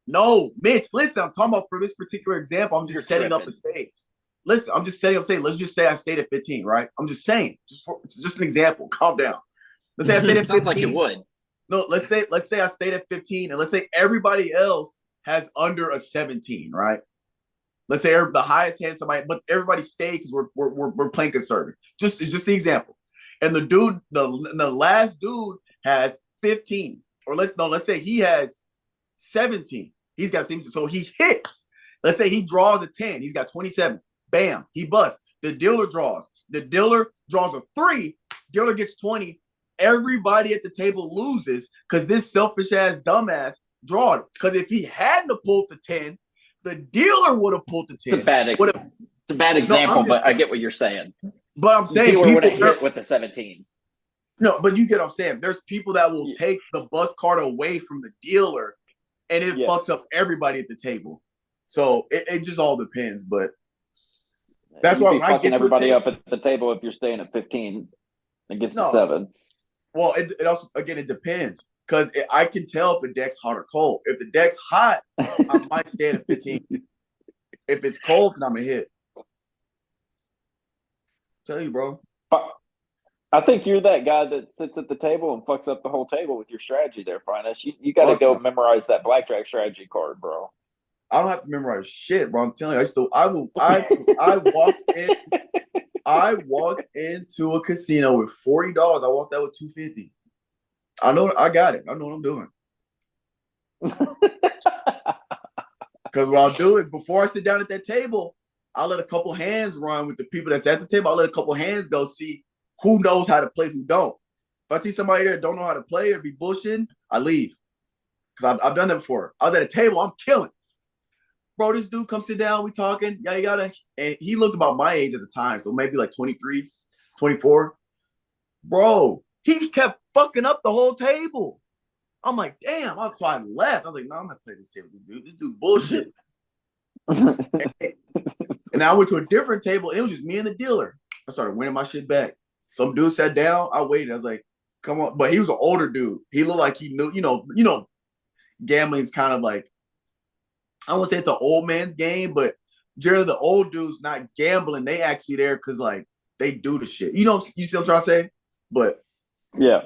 No, Mitch, listen, I'm talking about for this particular example. I'm just setting up a stage. Listen, I'm just setting up stage. Let's just say I stayed at 15, right? I'm just saying, it's just an example. Calm down. Let's say I stayed at 15. Sounds like you would. No, let's say I stayed at 15, and let's say everybody else has under a 17, right? Let's say the highest hand somebody, but everybody stayed because we're playing conservative. It's just the example. And the dude, the last dude has 15, or let's say he has 17. He's got 17, so he hits. Let's say he draws a 10. He's got 27. Bam, he busts. The dealer draws. The dealer draws a 3. Dealer gets 20. Everybody at the table loses because this selfish ass dumbass drawed. Because if he hadn't pulled the 10, the dealer would have pulled the 10. It's a bad example, but I get what you're saying. But I'm saying the dealer would have hit with the 17. No, but you get what I'm saying. There's people that will take the bus card away from the dealer, and it fucks up everybody at the table. So it just all depends. But that's why when I get everybody up at the table if you're staying at 15 against the 7. Well, it also, again, it depends. because I can tell if the deck's hot or cold. If the deck's hot, I might stand at 15. If it's cold, then I'm a hit. Tell you, bro. I think you're that guy that sits at the table and fucks up the whole table with your strategy there, Finest. You got to go memorize that blackjack strategy card, bro. I don't have to memorize shit, bro. I'm telling you, I walked into a casino with $40. I walked out with $250. I know I got it. I know what I'm doing. Because what I'll do is before I sit down at that table, I'll let a couple hands run with the people that's at the table. I'll let a couple hands go see who knows how to play, who don't. If I see somebody there that don't know how to play or be bullshitting, I leave. Because I've done that before. I was at a table, I'm killing. Bro, this dude comes sit down, we talking, yada, yada. And he looked about my age at the time, so maybe like 23, 24. Bro, he kept fucking up the whole table. I'm like, damn. So I left. I was like, no, I'm not playing this table with this dude. This dude bullshit. And I went to a different table, and it was just me and the dealer. I started winning my shit back. Some dude sat down. I waited. I was like, come on. But he was an older dude. He looked like he knew, gambling is kind of like, I won't say it's an old man's game, but generally the old dudes not gambling. They actually there because, like, they do the shit. You see what I'm trying to say? But yeah,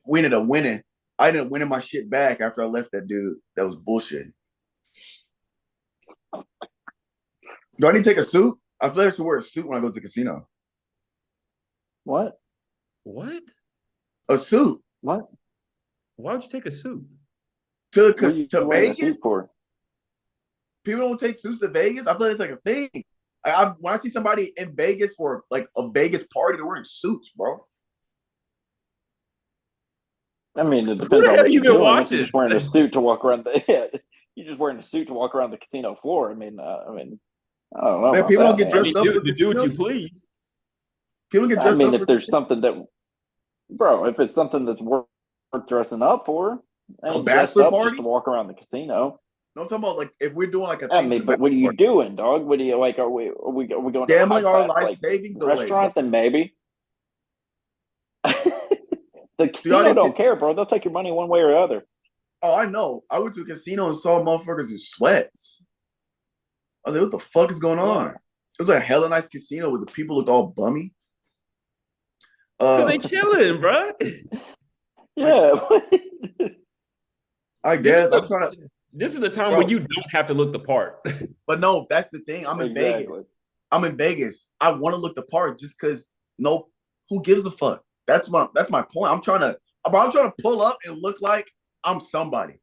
we ended up winning. I ended up winning my shit back after I left that dude that was bullshit. Do I need to take a suit? I feel like I should wear a suit when I go to the casino. What? A suit. What? Why would you take a suit? To Vegas? Vegas? For? People don't take suits to Vegas? I feel like it's like a thing. When I see somebody in Vegas for like a Vegas party, they're wearing suits, bro. I mean, it depends on what you've been watching. You're just wearing a suit to walk around you're just wearing a suit to walk around the casino floor. I mean, I don't know. Man, people don't get dressed up to do what you please. People get dressed up. I mean, if there's something that, bro, if it's something that's worth dressing up for, a bachelor party just to walk around the casino. No, I'm talking about like if we're doing like a. I mean, but what are you doing, dog? What do you like? Are we going gambling to our life savings away? Restaurant? Then maybe. The casino don't care, bro. They'll take your money one way or the other. Oh, I know. I went to a casino and saw motherfuckers in sweats. I was like, what the fuck is going on? It was like a hella nice casino where the people looked all bummy. They chilling, bro. Yeah. I guess I'm trying to. This is the time when you don't have to look the part. But no, that's the thing. I'm in Vegas. I want to look the part just because who gives a fuck? That's my point. I'm trying to pull up and look like I'm somebody.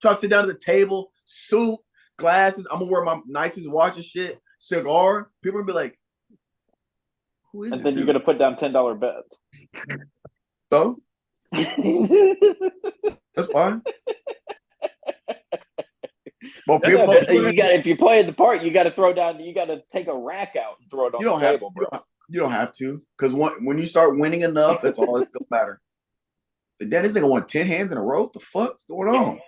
Try to sit down at the table, suit, glasses. I'm gonna wear my nicest watch and shit, cigar. People gonna be like, who is this? And then you're gonna put down $10 bets. So that's fine. Well, if you're playing the part, you got to throw down. You got to take a rack out and throw it on the table, bro. You don't have to, because when you start winning enough, that's all that's gonna matter. The daddy's nigga won 10 hands in a row. What the fuck's going on?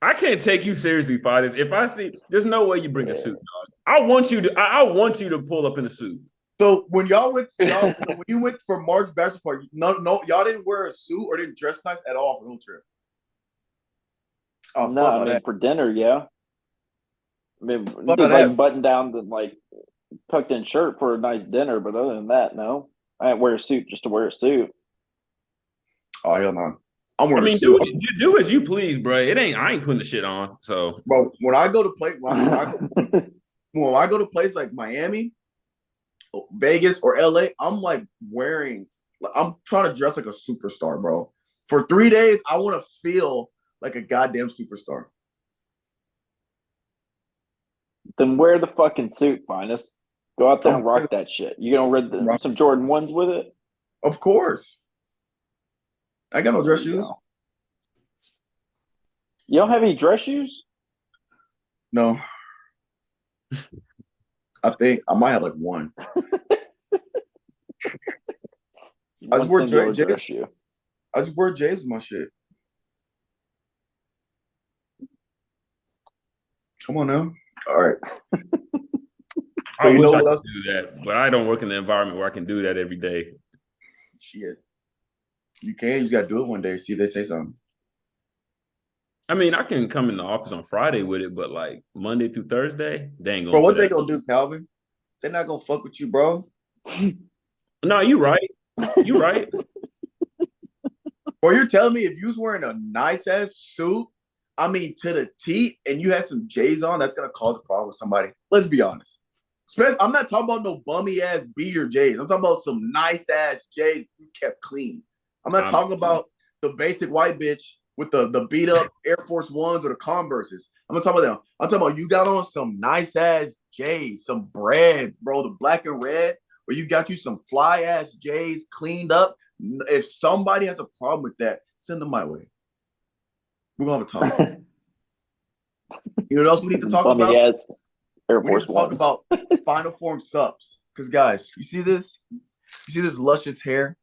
I can't take you seriously, Finis. If I see, there's no way you bring a suit, dog. I want you to pull up in a suit. So when when you went for Marc's bachelor party, no, y'all didn't wear a suit or didn't dress nice at all for the whole trip. Oh, no, I mean, for dinner, yeah. I mean, like button down the like tucked in shirt for a nice dinner, but other than that, no. I didn't wear a suit just to wear a suit. Oh hell no! I'm wearing a suit. Do as you please, bro. I ain't putting the shit on. So, bro, when I go to play, when I go to places like Miami, Vegas, or LA, I'm trying to dress like a superstar, bro. For 3 days, I want to feel like a goddamn superstar. Then wear the fucking suit, Finest. Go out there and rock that shit. You gonna wear some Jordan 1s with it? Of course. I got no dress shoes. You don't have any dress shoes? No. I think I might have like one. I just wear J's. I just wear J's with my shit. Come on now. All right. I wish I could do that, but I don't work in the environment where I can do that every day. Shit. You can. You just got to do it one day. See if they say something. I mean, I can come in the office on Friday with it, but like Monday through Thursday, they ain't Bro, gonna. what they gonna do, Calvin? They're not gonna fuck with you, bro. No, you right. You right. Bro, you're telling me if you was wearing a nice ass suit, I mean to the T, and you had some J's on, that's gonna cause a problem with somebody. Let's be honest. I'm not talking about no bummy ass beater J's. I'm talking about some nice ass J's you kept clean. I'm not talking about the basic white bitch with the beat up Air Force Ones or the Converses. I'm not talking about them. I'm talking about you got on some nice ass J's, some breads, bro, the black and red, where you got you some fly ass J's cleaned up. If somebody has a problem with that, send them my way. We're gonna have a talk. You know what else we need to talk about? Yes, Air We need Force to talk One. about Final Form subs. Because guys, you see this? You see this luscious hair?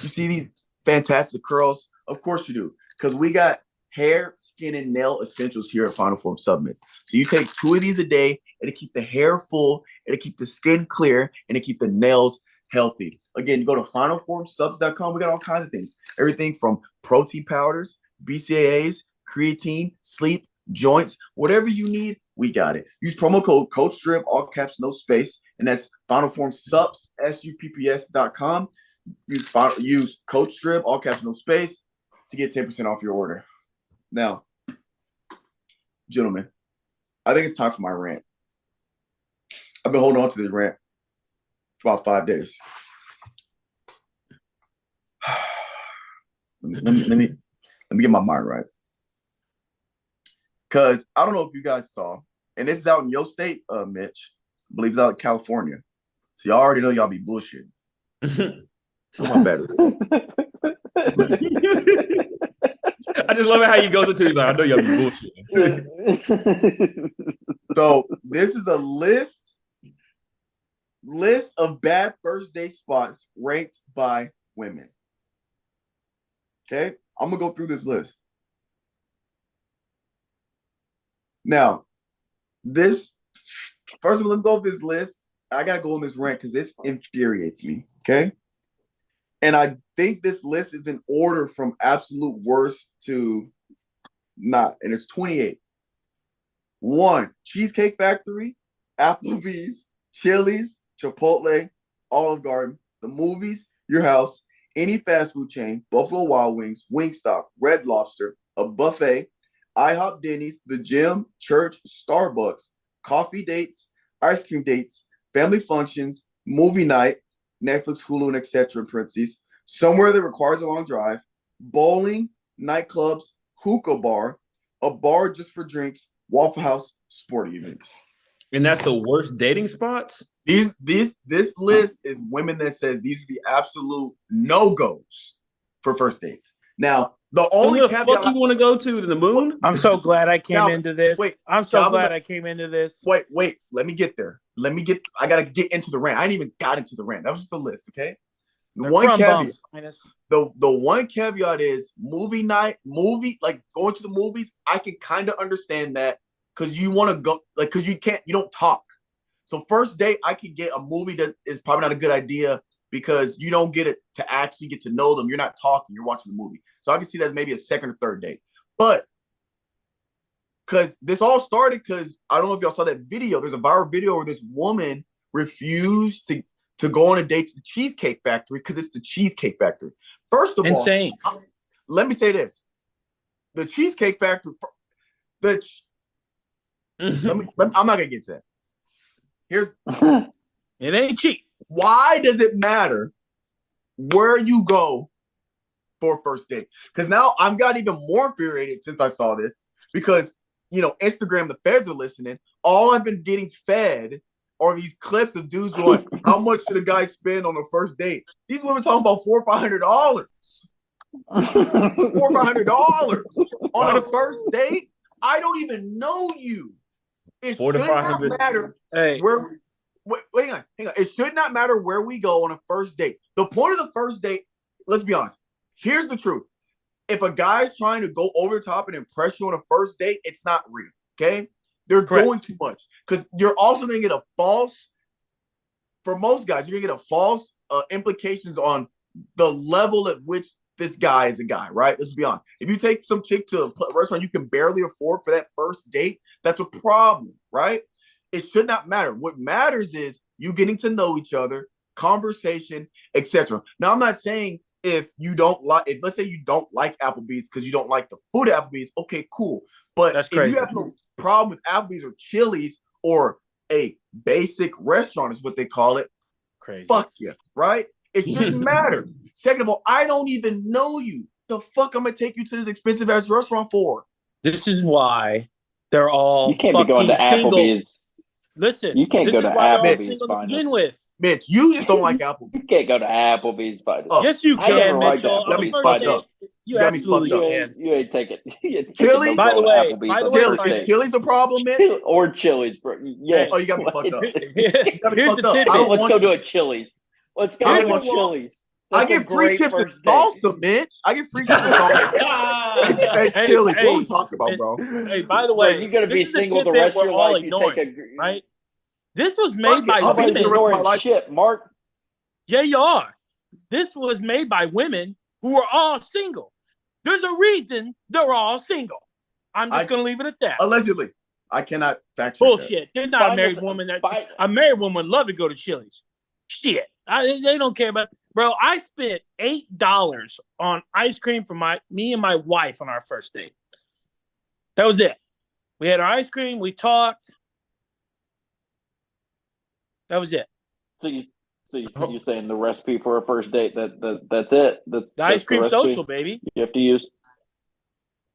You see these fantastic curls? Of course you do. Because we got hair, skin, and nail essentials here at Final Form Submits. So you take 2 of these a day, and it keep the hair full, and it keep the skin clear, and it keep the nails healthy. Again, you go to finalformsubs.com. We got all kinds of things. Everything from protein powders, BCAAs, creatine, sleep, joints, whatever you need, we got it. Use promo code CoachStrip, all caps, no space, and that's finalformsubs, SUPPS.com. Use CoachStrip, all caps, no space, to get 10% off your order. Now, gentlemen, I think it's time for my rant. I've been holding on to this rant for about 5 days. Let me get my mind right. Because I don't know if you guys saw, and this is out in your state, Mitch. I believe it's out in California. So y'all already know y'all be bullshitting. My bad. I just love it how you goes into it. He's like, I know y'all be bullshitting. So this is a list of bad first date spots ranked by women. Okay, I'm gonna go through this list. Now, first of all, let's go over this list. I gotta go on this rant because this infuriates me. Okay, and I think this list is in order from absolute worst to not, and it's 28. 1, Cheesecake Factory, Applebee's, Chili's, Chipotle, Olive Garden, the movies, your house, any fast food chain, Buffalo Wild Wings, Wingstop, Red Lobster, a buffet, IHOP, Denny's, the gym, church, Starbucks, coffee dates, ice cream dates, family functions, movie night, Netflix, Hulu, and etc. in parentheses, somewhere that requires a long drive, bowling, nightclubs, hookah bar, a bar just for drinks, Waffle House, sporting events. And that's the worst dating spots? This list is women that says these are the absolute no-goes for first dates. Now, the only caveat fuck you want to go to the moon? I'm so glad I came into this. I'm so Calvin, glad I came into this. Wait. Let me get there. I gotta get into the rant. I ain't even got into the rant. That was just the list, okay? The one caveat is movie night, like going to the movies. I can kind of understand that because you want to go, like, because you don't talk. So first date, I could get a movie that is probably not a good idea because you don't get it to actually get to know them. You're not talking, you're watching the movie. So I can see that as maybe a second or third date. But because this all started because I don't know if y'all saw that video. There's a viral video where this woman refused to go on a date to the Cheesecake Factory because it's the Cheesecake Factory. First of Insane. all, let me say this. The Cheesecake Factory, I'm not going to get to that. It ain't cheap. Why does it matter where you go for a first date? Because now I've got even more infuriated since I saw this because, Instagram, the feds are listening. All I've been getting fed are these clips of dudes going, how much should a guy spend on a first date? These women talking about $400 or $500. $400 or $500 on a first date? I don't even know you. It should not matter where. Wait, hang on. It should not matter where we go on a first date. The point of the first date, let's be honest. Here's the truth. If a guy's trying to go over the top and impress you on a first date, it's not real. Okay? They're doing too much. Because you're also going to get for most guys, you're going to get a false implications on the level at which this guy is a guy, right? Let's be honest. If you take some chick to a restaurant you can barely afford for that first date, that's a problem, right? It should not matter. What matters is you getting to know each other, conversation, etc. Now, I'm not saying if let's say you don't like Applebee's because you don't like the food at Applebee's, okay, cool. But That's if crazy. you have no problem with Applebee's or Chili's or a basic restaurant is what they call it, Crazy. fuck you, right? It shouldn't matter. Second of all, I don't even know you. The fuck I'm gonna take you to this expensive ass restaurant for? This is why they're all You can't be going to single. Applebee's. Listen, You can't this go is to why they're all Applebee's, single to begin Finest. with. Mitch, you just don't like Applebee's. You can't go to Applebee's, Finest. Oh, Yes, you I never can, liked Mitchell. Got On me the first fucked date, up. you Got me absolutely fucked up. can. You ain't taking. Chili's? By the way, Is Chili's a problem, Mitch? or Chili's, bro. Yeah. Oh, you got me fucked up. Here's fucked the up. tidbit. I don't Let's want go you. to a Chili's. Let's go I to don't a want you. Chili's. I That's a get free great chips and first date. salsa, Mitch. I get free chips and salsa. Hey, Chili's, what are we talking about, bro? Hey, by the Bro, way, you're gonna be this is a single the tidbit rest of we're your all life. You ignoring, take right? This was Fuck made it, by I'll be Nobody's single the rest of my ignoring life. shit, Mark. Yeah, you are. This was made by women who are all single. There's a reason they're all single. I'm just going to leave it at that. Allegedly. I cannot fact check Bullshit. They're not a married Finest- woman. Fi- A married woman would love to go to Chili's. Shit. They don't care about. Bro, I spent $8 on ice cream for me and my wife on our first date. That was it. We had our ice cream. We talked. That was it. So you're saying the recipe for a first date? That's it. The That's ice cream the recipe social, baby. you have to use.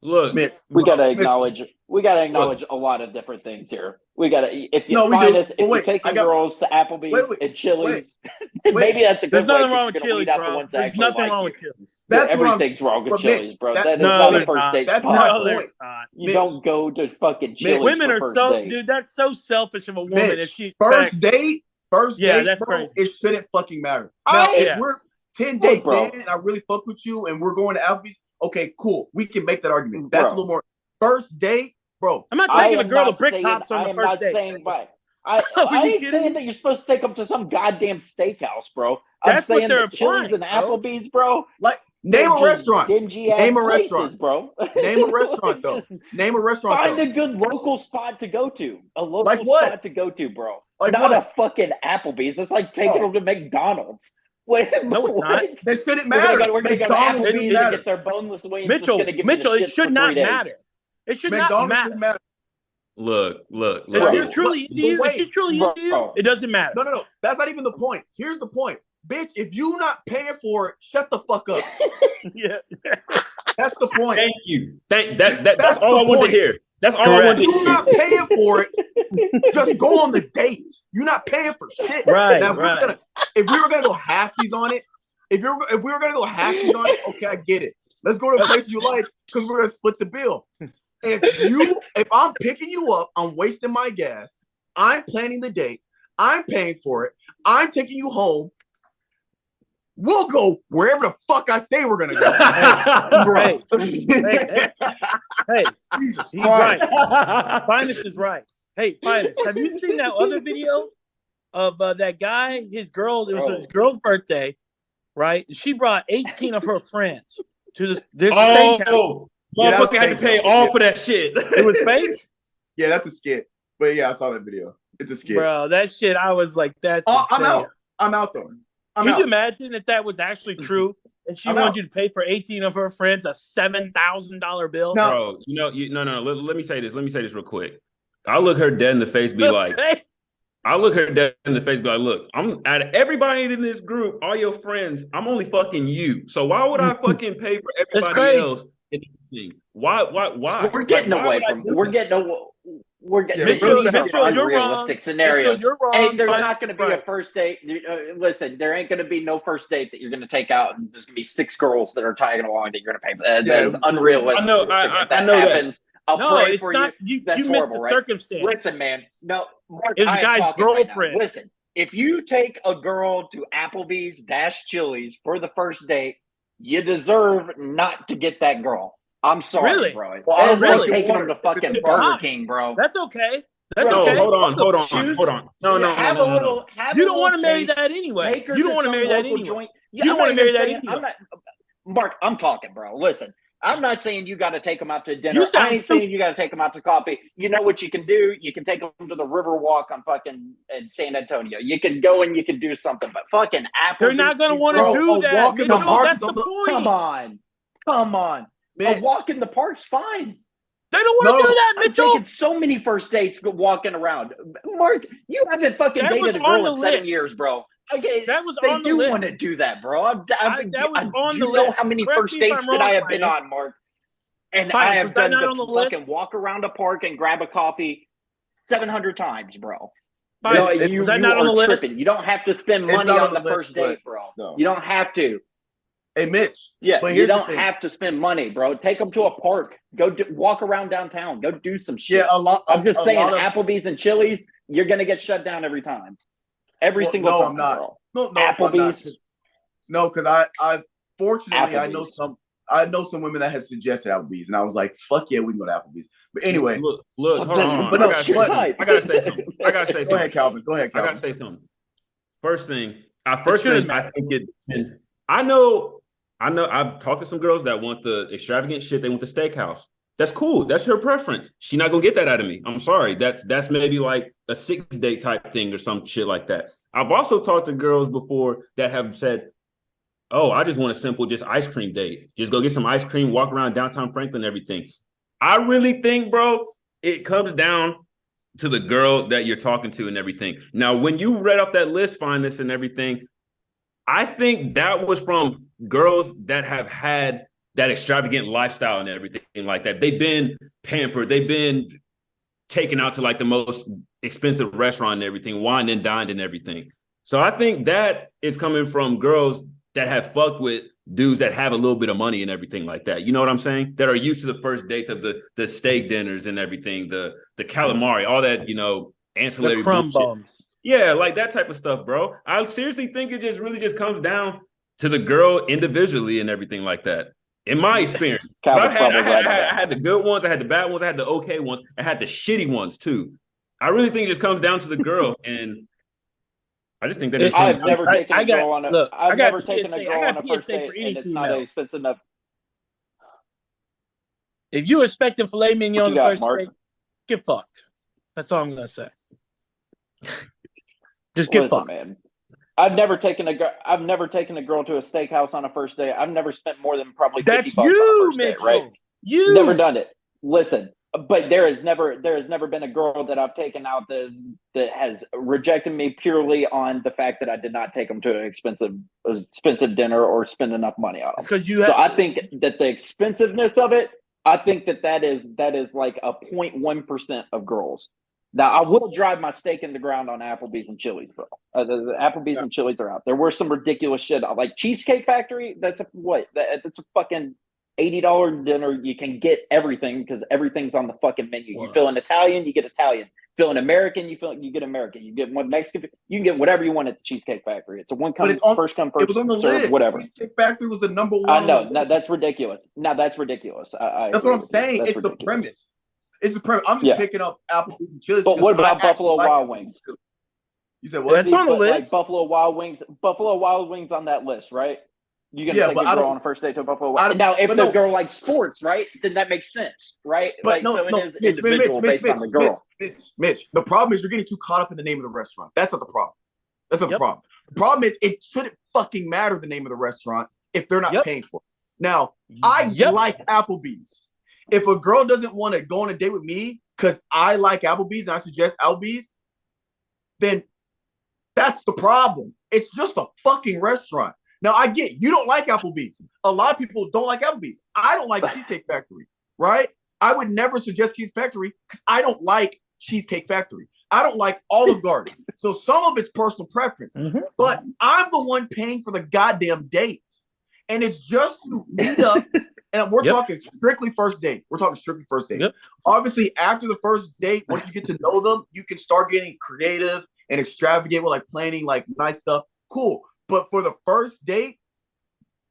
Look, Mitch, We gotta Mitch, acknowledge a lot of different things here. We gotta if you No, we find do. us if But you're wait, taking I got- girls to Applebee's wait, and Chili's, wait. maybe that's a good There's nothing way, wrong 'cause with you're gonna Chili's, weed out bro. the ones that There's actually nothing like wrong you. with Chili's. That's what I'm Everything's wrong with but Chili's, Mitch, bro. that- That is No, not a there's first not. date That's spot. my No, there's point. not. You Mitch. don't go to fucking Chili's Women for are first so, date. dude. That's so selfish of a woman. Mitch, if she first expects- date, Yeah, that's bro, crazy. it shouldn't fucking matter. Now, I- if Yeah. we're 10 Look, dates bro. in and I really fuck with you and we're going to Applebee's, okay, cool. We can make that argument. That's Bro. a little more. First date, bro. I'm not I taking a am girl to not Brick saying- Tops on I the am first not date. saying I Are you ain't kidding saying me? that you're supposed to take them to some goddamn steakhouse, bro. I'm That's what saying they're that Chili's and implying, bro. Applebee's, bro. Like, they're name a just restaurant. dingy Name ass a places, restaurant. bro. Name a restaurant, though. Just Name a restaurant, find though. a good local spot to go to. A local Like what? spot to go to, bro. Like Not what? a fucking Applebee's. It's like taking Oh. them to McDonald's. Wait, No, it's what? not. That shouldn't We're matter. gonna go to McDonald's Applebee's shouldn't and matter. get their boneless wings. Mitchell, That's gonna give me the it shits should for not 3 days. matter. It should McDonald's not matter. shouldn't matter. look. If Bro, you're truly into you, if she's truly Bro. into you, it doesn't matter. No. That's not even the point. Here's the point. Bitch, if you not paying for it, shut the fuck up. Yeah. That's the point. Thank you. That's That's all I the wanted point. to hear. That's all I Correct. wanted to You hear. not paying for it, just go on the date. You're not paying for shit. Right, Now, right. if we were gonna go halfsies on it, if we were gonna go halfsies on it, okay, I get it. Let's go to a place you like because we're gonna split the bill. If I'm picking you up, I'm wasting my gas. I'm planning the date. I'm paying for it. I'm taking you home. We'll go wherever the fuck I say we're gonna go. Bro. Hey, Jesus he's Christ. right. Finest is right. Hey, Finest, have you seen that other video of that guy? His girl, it was his girl's birthday, right? She brought 18 of her friends to this steakhouse. Oh, Yeah, motherfucker had to pay all for that shit. It was fake, Yeah, that's a skit. But yeah, I saw that video. It's a skit. bro. That shit, I was like, that's. Oh, I'm insane. out. I'm out though. I'm Can out. you imagine if that was actually true and she I'm wanted out. you to pay for 18 of her friends a $7,000 bill? No. Bro, no. Let me say this. Let me say this real quick. I'll look her dead in the face, be like, look, I'm out of everybody in this group, all your friends, I'm only fucking you. So why would I fucking pay for everybody crazy. else? Why? We're getting Like, why away would I from. do We're that? getting. We're getting. Mitchell, These are Mitchell, you're unrealistic wrong. scenarios. Mitchell, you're wrong. Hey, there's Finest not going to is be a right. first date. Listen, there ain't going to be no first date that you're going to take out, and there's going to be 6 girls that are tagging along that you're going to pay for. That is unrealistic. I know. If I that know that. happens, I'll No, pray it's for not. you. You That's missed horrible, the right? circumstance. Listen, man. No, Mark, It was I a am guy's talking right now. girlfriend. Listen, if you take a girl to Applebee's - Chili's for the first date, you deserve not to get that girl. I'm sorry, Really? bro. Well, I don't It's like fucking taking them want to her if it's fucking a problem. Burger King, bro. That's okay. That's No, okay. Hold on. Choose- No. Have a little. Have You a don't little want to marry taste. that anyway. Take her You don't to want to some marry that local anyway. joint. You don't I'm wanna not marry even that saying- anyway. Mark, I'm talking, bro. Listen, I'm not saying you got to take them out to dinner. You sound I ain't saying you got to take them out to coffee. You know what you can do? You can take them to the river walk on fucking in San Antonio. You can go and you can do something, but fucking Applebee's. They're not going to want to Bro, do a that. walk in the Mitchell, park that's is the point. Come on. Mitch. A walk in the park's fine. They don't want to do that, I've Mitchell. taken so many first dates walking around. Mark, you haven't fucking That dated was a girl on in the 7 list. years, bro. Okay, That was they on the do list. want to do that, bro. That was on you the know list. how many Correct first me if dates I'm that I wrong, have been Finest. on, Mark? And Finest, I have was that done not on the the fucking list? walk around a park and grab a coffee 700 times, bro. Finest, No, you was that not on the are list? tripping. You don't have to spend It's money not on on the the list, first date, bro. no. You don't have to. Hey, Mitch. Yeah, but you here's the don't thing. have to spend money, bro. Take them to a park. Go walk around downtown. Go do some shit. Yeah, I'm just saying, lot of, Applebee's and Chili's, you're gonna get shut down every time. Every single no, time, I'm not. bro. No, I'm not. Applebee's. No, because I fortunately Applebee's. I know some women that have suggested Applebee's, and I was like, fuck yeah, we can go to Applebe's. But anyway, look, hold on. But no, I gotta say something. Go ahead, Calvin. I gotta say something. First thing, I think it depends. I know. I've talked to some girls that want the extravagant shit. They want the steakhouse. That's cool. That's her preference. She's not gonna get that out of me. I'm sorry. That's maybe like a 6 date type thing or some shit like that. I've also talked to girls before that have said, "Oh, I just want a simple, just ice cream date. Just go get some ice cream, walk around downtown Franklin, everything." I really think, bro, it comes down to the girl that you're talking to and everything. Now, when you read off that list, Finest and everything, I think that was from girls that have had that extravagant lifestyle and everything like that. They've been pampered. They've been taken out to like the most expensive restaurant and everything, wined and dined and everything. So I think that is coming from girls that have fucked with dudes that have a little bit of money and everything like that. You know what I'm saying? That are used to the first dates of the steak dinners and everything, the calamari, all that, ancillary The crumb bullshit. bums. Yeah, like that type of stuff, bro. I seriously think it just really just comes down to the girl individually and everything like that. In my experience, I had the good ones, I had the bad ones, I had the okay ones, I had the shitty ones too. I really think it just comes down to the girl, and I just think that I've never taken a girl on a first date, and it's not expensive enough. If you're expecting filet mignon on the first Mark? date, get fucked. That's all I'm gonna say. Just get fucked, man. I've never taken a girl to a steakhouse on a first date. I've never spent more than probably $50 on a first date, right? You never done it. Listen, but there has never been a girl that I've taken out that has rejected me purely on the fact that I did not take them to an expensive dinner or spend enough money on them. So I think that the expensiveness of it, I think that is like a 0.1% of girls. Now, I will drive my stake in the ground on Applebee's and Chili's, bro. The Applebee's and Chili's are out. There were some ridiculous shit. Like Cheesecake Factory, that's a fucking $80 dinner. You can get everything because everything's on the fucking menu. You feel an Italian, you get Italian. Feel an American, you get American. You get one Mexican, you can get whatever you want at the Cheesecake Factory. It's a first come, first it was on the serve, list. whatever. Cheesecake Factory was the number one. I know. That's ridiculous. That's ridiculous. That's what I'm saying. It's ridiculous. The premise. It's the premise. I'm just picking up Applebee's and Chili's. But what about Buffalo Wild Wings? You said what? That's on the list. Like Buffalo Wild Wings on that list, right? You gonna take a girl on a first date to a Buffalo Wild Wings. Now, if the girl likes sports, right, then that makes sense, right? But it is individual based on the girl. Mitch, the problem is you're getting too caught up in the name of the restaurant. That's not the problem. That's not the problem. The problem is it shouldn't fucking matter the name of the restaurant if they're not paying for it. Now, I like Applebee's. If a girl doesn't want to go on a date with me because I like Applebee's and I suggest Applebee's, then that's the problem. It's just a fucking restaurant. Now, I get you don't like Applebee's. A lot of people don't like Applebee's. I don't like Cheesecake Factory, right? I would never suggest Cheesecake Factory because I don't like Cheesecake Factory. I don't like Olive Garden. So some of it's personal preference. Mm-hmm. But I'm the one paying for the goddamn date. And it's just to meet up. And we're talking strictly first date. We're talking strictly first date. Yep. Obviously, after the first date, once you get to know them, you can start getting creative and extravagant with like planning like nice stuff. Cool. But for the first date,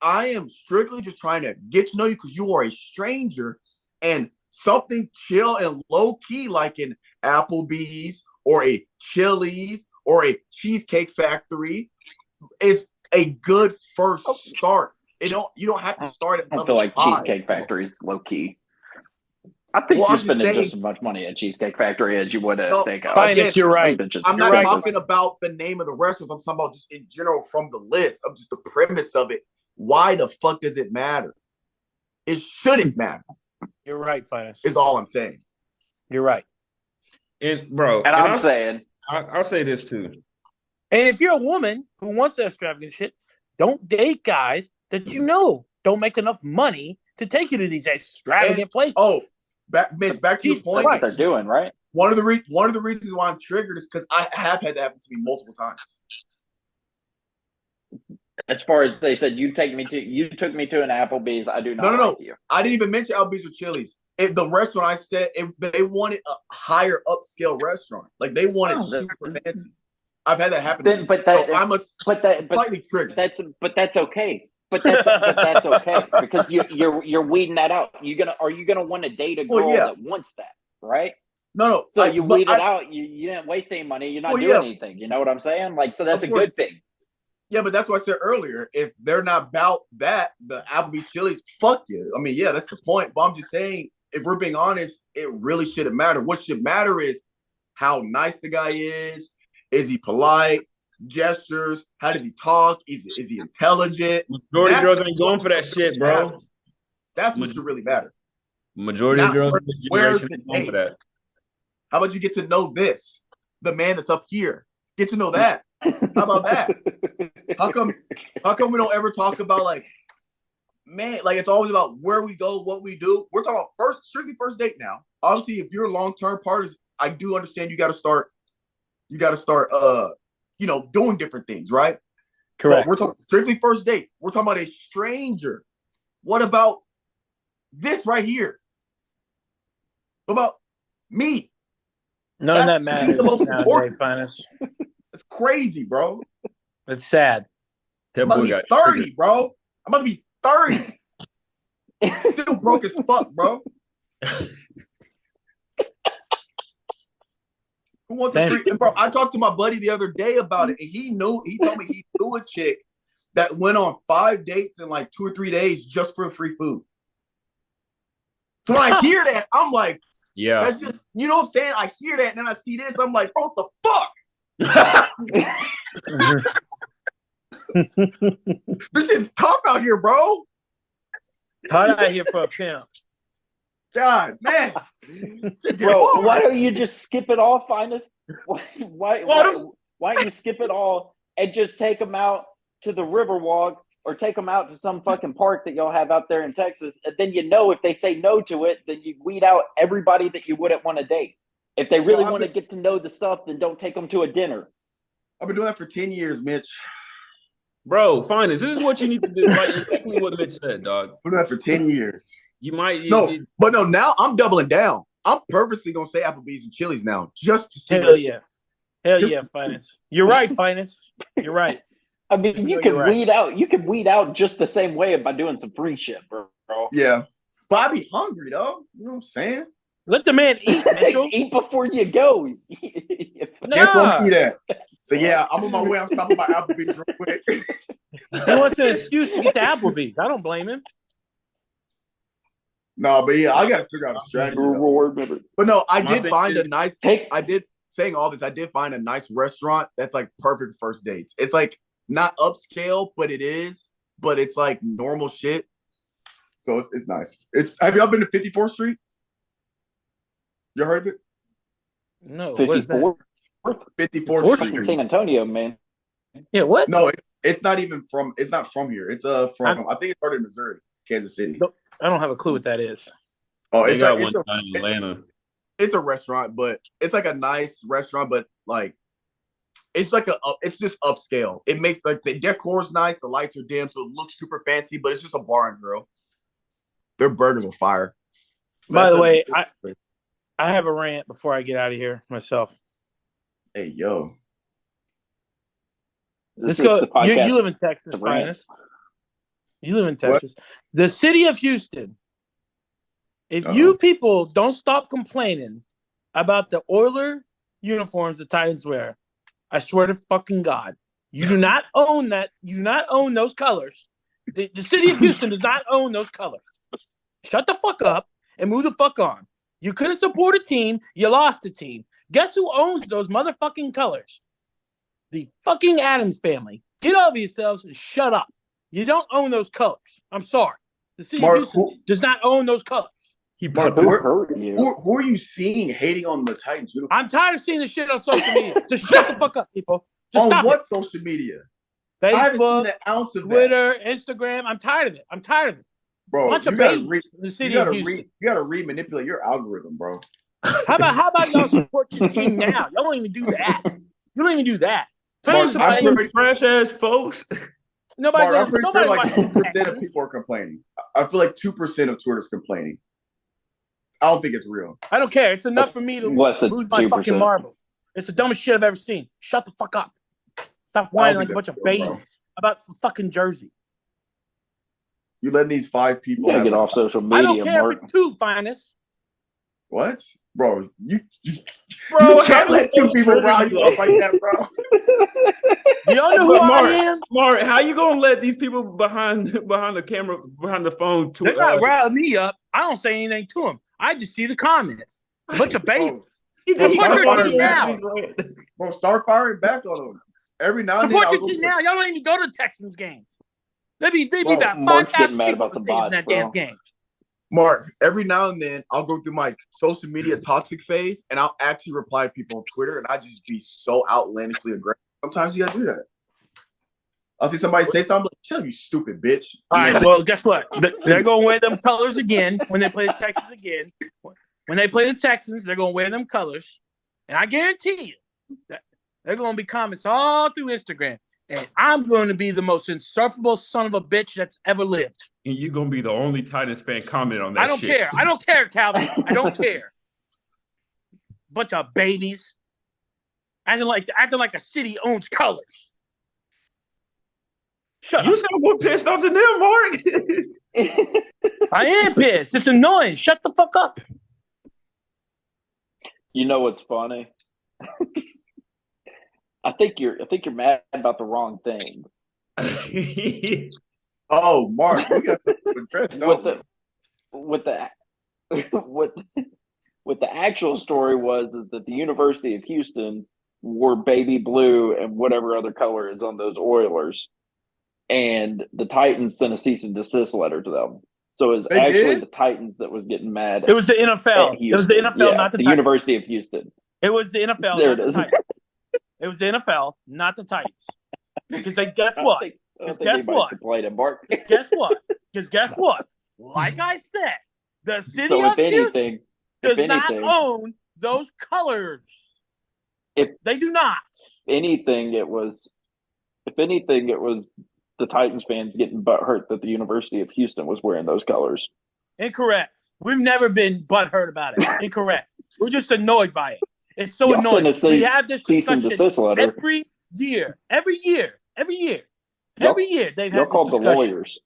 I am strictly just trying to get to know you because you are a stranger, and something chill and low key like an Applebee's or a Chili's or a Cheesecake Factory is a good first start. You don't have to start at I level feel like 5. Cheesecake Factory's low key. I think you're spending just as much money at Cheesecake Factory as you would at Steakhouse. Finest, you're right. I'm You're not right. talking about the name of the restaurants. I'm talking about just in general from the list of just the premise of it. Why the fuck does it matter? It shouldn't matter. You're right, Finest. Is all I'm saying. You're right. And bro, And I'm saying, I'll say this too. And if you're a woman who wants that extravagant shit, don't date guys that you know don't make enough money to take you to these extravagant places. Oh, back to your point. that's what they're doing, right? One of the reasons why I'm triggered is because I have had that happen to me multiple times. As far as they said, you took me to an Applebee's. I do not like you. I didn't even mention Applebee's or Chili's. The restaurant I said, they wanted a higher upscale restaurant. Like they wanted super fancy. I've had that happen to me. I'm slightly triggered. That's okay. But that's okay because you're weeding that out. Are you gonna want to date a girl that wants that, right? No. So you weed it out. You didn't waste any money. You're not doing anything. You know what I'm saying? Like, so that's a good thing. Yeah, but that's what I said earlier. If they're not about that, the Applebee's, Chili's, fuck you. I mean, yeah, that's the point. But I'm just saying, if we're being honest, it really shouldn't matter. What should matter is how nice the guy is. Is he polite? Gestures? How does he talk? Is he intelligent? Majority of girls ain't going for that shit, bro. That's what should really matter. Majority of girls in this generation ain't going for that. How about you get to know this? The man that's up here. Get to know that. How about that? How come we don't ever talk about like, man, like it's always about where we go, what we do. We're talking about strictly first date now. Obviously, if you're long-term partners, I do understand you gotta start doing different things, right? Correct. But we're talking strictly first date. We're talking about a stranger. What about this right here? What about me? None of that matters nowadays, Finest. It's crazy, bro. It's sad. I'm about to be 30, bro. I'm about to be 30. Still broke as fuck, bro. Who wants to street? Bro, I talked to my buddy the other day about it, and he told me he knew a chick that went on 5 dates in like 2 or 3 days just for free food. So when I hear that, I'm like, yeah, that's just, you know what I'm saying? I hear that, and then I see this, I'm like, bro, what the fuck? This is tough out here, bro. Hard out here for a pimp. God, man. Bro, why don't you just skip it all, Finest? Why don't you skip it all and just take them out to the Riverwalk or take them out to some fucking park that y'all have out there in Texas? And then if they say no to it, then you weed out everybody that you wouldn't want to date. If they really want to get to know the stuff, then don't take them to a dinner. I've been doing that for 10 years, Mitch. Bro, Finest, this is what you need to do. Like exactly what Mitch said, dog. I've been doing that for 10 years. You might now I'm doubling down. I'm purposely gonna say Applebee's and Chili's now, just to see. Hell yeah, Finest. You're right, Finest. You're right. I mean, you can weed out just the same way by doing some free shit, bro. Yeah, but I be hungry though. You know what I'm saying? Let the man eat, Mitchell. Eat before you go. Guess where I'm eat at. So yeah, I'm on my way. I'm stopping by Applebee's real quick. He wants an excuse to get to Applebee's. I don't blame him. No, but yeah, I got to figure out a strategy. But no, I did find a nice. I did find a nice restaurant that's like perfect first dates. It's like not upscale, but it is. But it's like normal shit. So it's nice. Have y'all been to 54th Street? You heard of it? No. What is that? 54th Street in San Antonio, man. Yeah, what? No, it's not even from. It's not from here. It's from. I think it started in Missouri, Kansas City. I don't have a clue what that is. Oh, they got one in Atlanta. It's a restaurant, but it's like a nice restaurant, but like it's like it's just upscale. It makes like the decor's nice, the lights are dim, so it looks super fancy, but it's just a bar and grill. Their burgers are fire. By the way, I have a rant before I get out of here myself. Hey, yo. Let's go. You live in Texas, Finest. You live in Texas. What? The city of Houston. If you people don't stop complaining about the Oiler uniforms the Titans wear, I swear to fucking God, you do not own that. You do not own those colors. The city of Houston does not own those colors. Shut the fuck up and move the fuck on. You couldn't support a team. You lost a team. Guess who owns those motherfucking colors? The fucking Adams family. Get over yourselves and shut up. You don't own those colors. I'm sorry. The city of Houston does not own those colors. Mark, who are you seeing hating on the Titans uniform? I'm tired of seeing this shit on social media. Just shut the fuck up, people. Just on what social media? Facebook, I haven't seen an ounce of Twitter, Instagram. I'm tired of it. Bro, bunch of babies in the city of Houston. You gotta re-manipulate your algorithm, bro. How about y'all support your team now? Y'all don't even do that. You don't even do that. Trash ass folks. Nobody. Mark, I'm pretty sure like 2% that. of people are complaining. I feel like 2% of Twitter's complaining. I don't think it's real. I don't care. It's enough for me to lose my fucking marbles. It's the dumbest shit I've ever seen. Shut the fuck up. Stop whining like a bunch of babies about fucking Jersey. You letting these 5 people get off social media. I don't care Mark. if it's 2, Finest. What? Bro, you can't let 2 people rile you up like that, bro. You don't know who I am? Mark, how you gonna let these people behind the camera, behind the phone They're not riling me up. I don't say anything to them. I just see the comments. A bunch of babies. Bro, start firing back on them. Every now and then. Support your team now. Y'all don't even go to the Texans games. They be about 5,000 people in that damn game. Mark, every now and then I'll go through my social media toxic phase and I'll actually reply to people on Twitter and I just be so outlandishly aggressive. Sometimes you gotta do that. I'll see somebody say something like, "Shut up, you stupid bitch." All right, well, guess what? They're gonna wear them colors again when they play the Texans again. When they play the Texans, they're gonna wear them colors, and I guarantee you that they're gonna be comments all through Instagram. And I'm going to be the most insufferable son of a bitch that's ever lived. And you're going to be the only Titans fan comment on that I don't care. I don't care, Calvin. I don't care. Bunch of babies. Acting like a city owns colors. Shut up. You sound more pissed off than them, Mark. I am pissed. It's annoying. Shut the fuck up. You know what's funny? I think you're mad about the wrong thing. Oh, Mark, we got something to address, what the actual story was is that the University of Houston wore baby blue and whatever other color is on those Oilers, and the Titans sent a cease and desist letter to them. So it was actually the Titans that was getting mad. It was the NFL. It was the NFL, not the Titans. University of Houston. It was the NFL. There it is. It was the NFL, not the Titans. Because guess what? Guess what? Like I said, the city of Houston does not own those colors. They do not. If anything, it was the Titans fans getting butthurt that the University of Houston was wearing those colors. Incorrect. We've never been butthurt about it. Incorrect. We're just annoyed by it. It's so annoying. We have this discussion every year. They've had called the lawyers.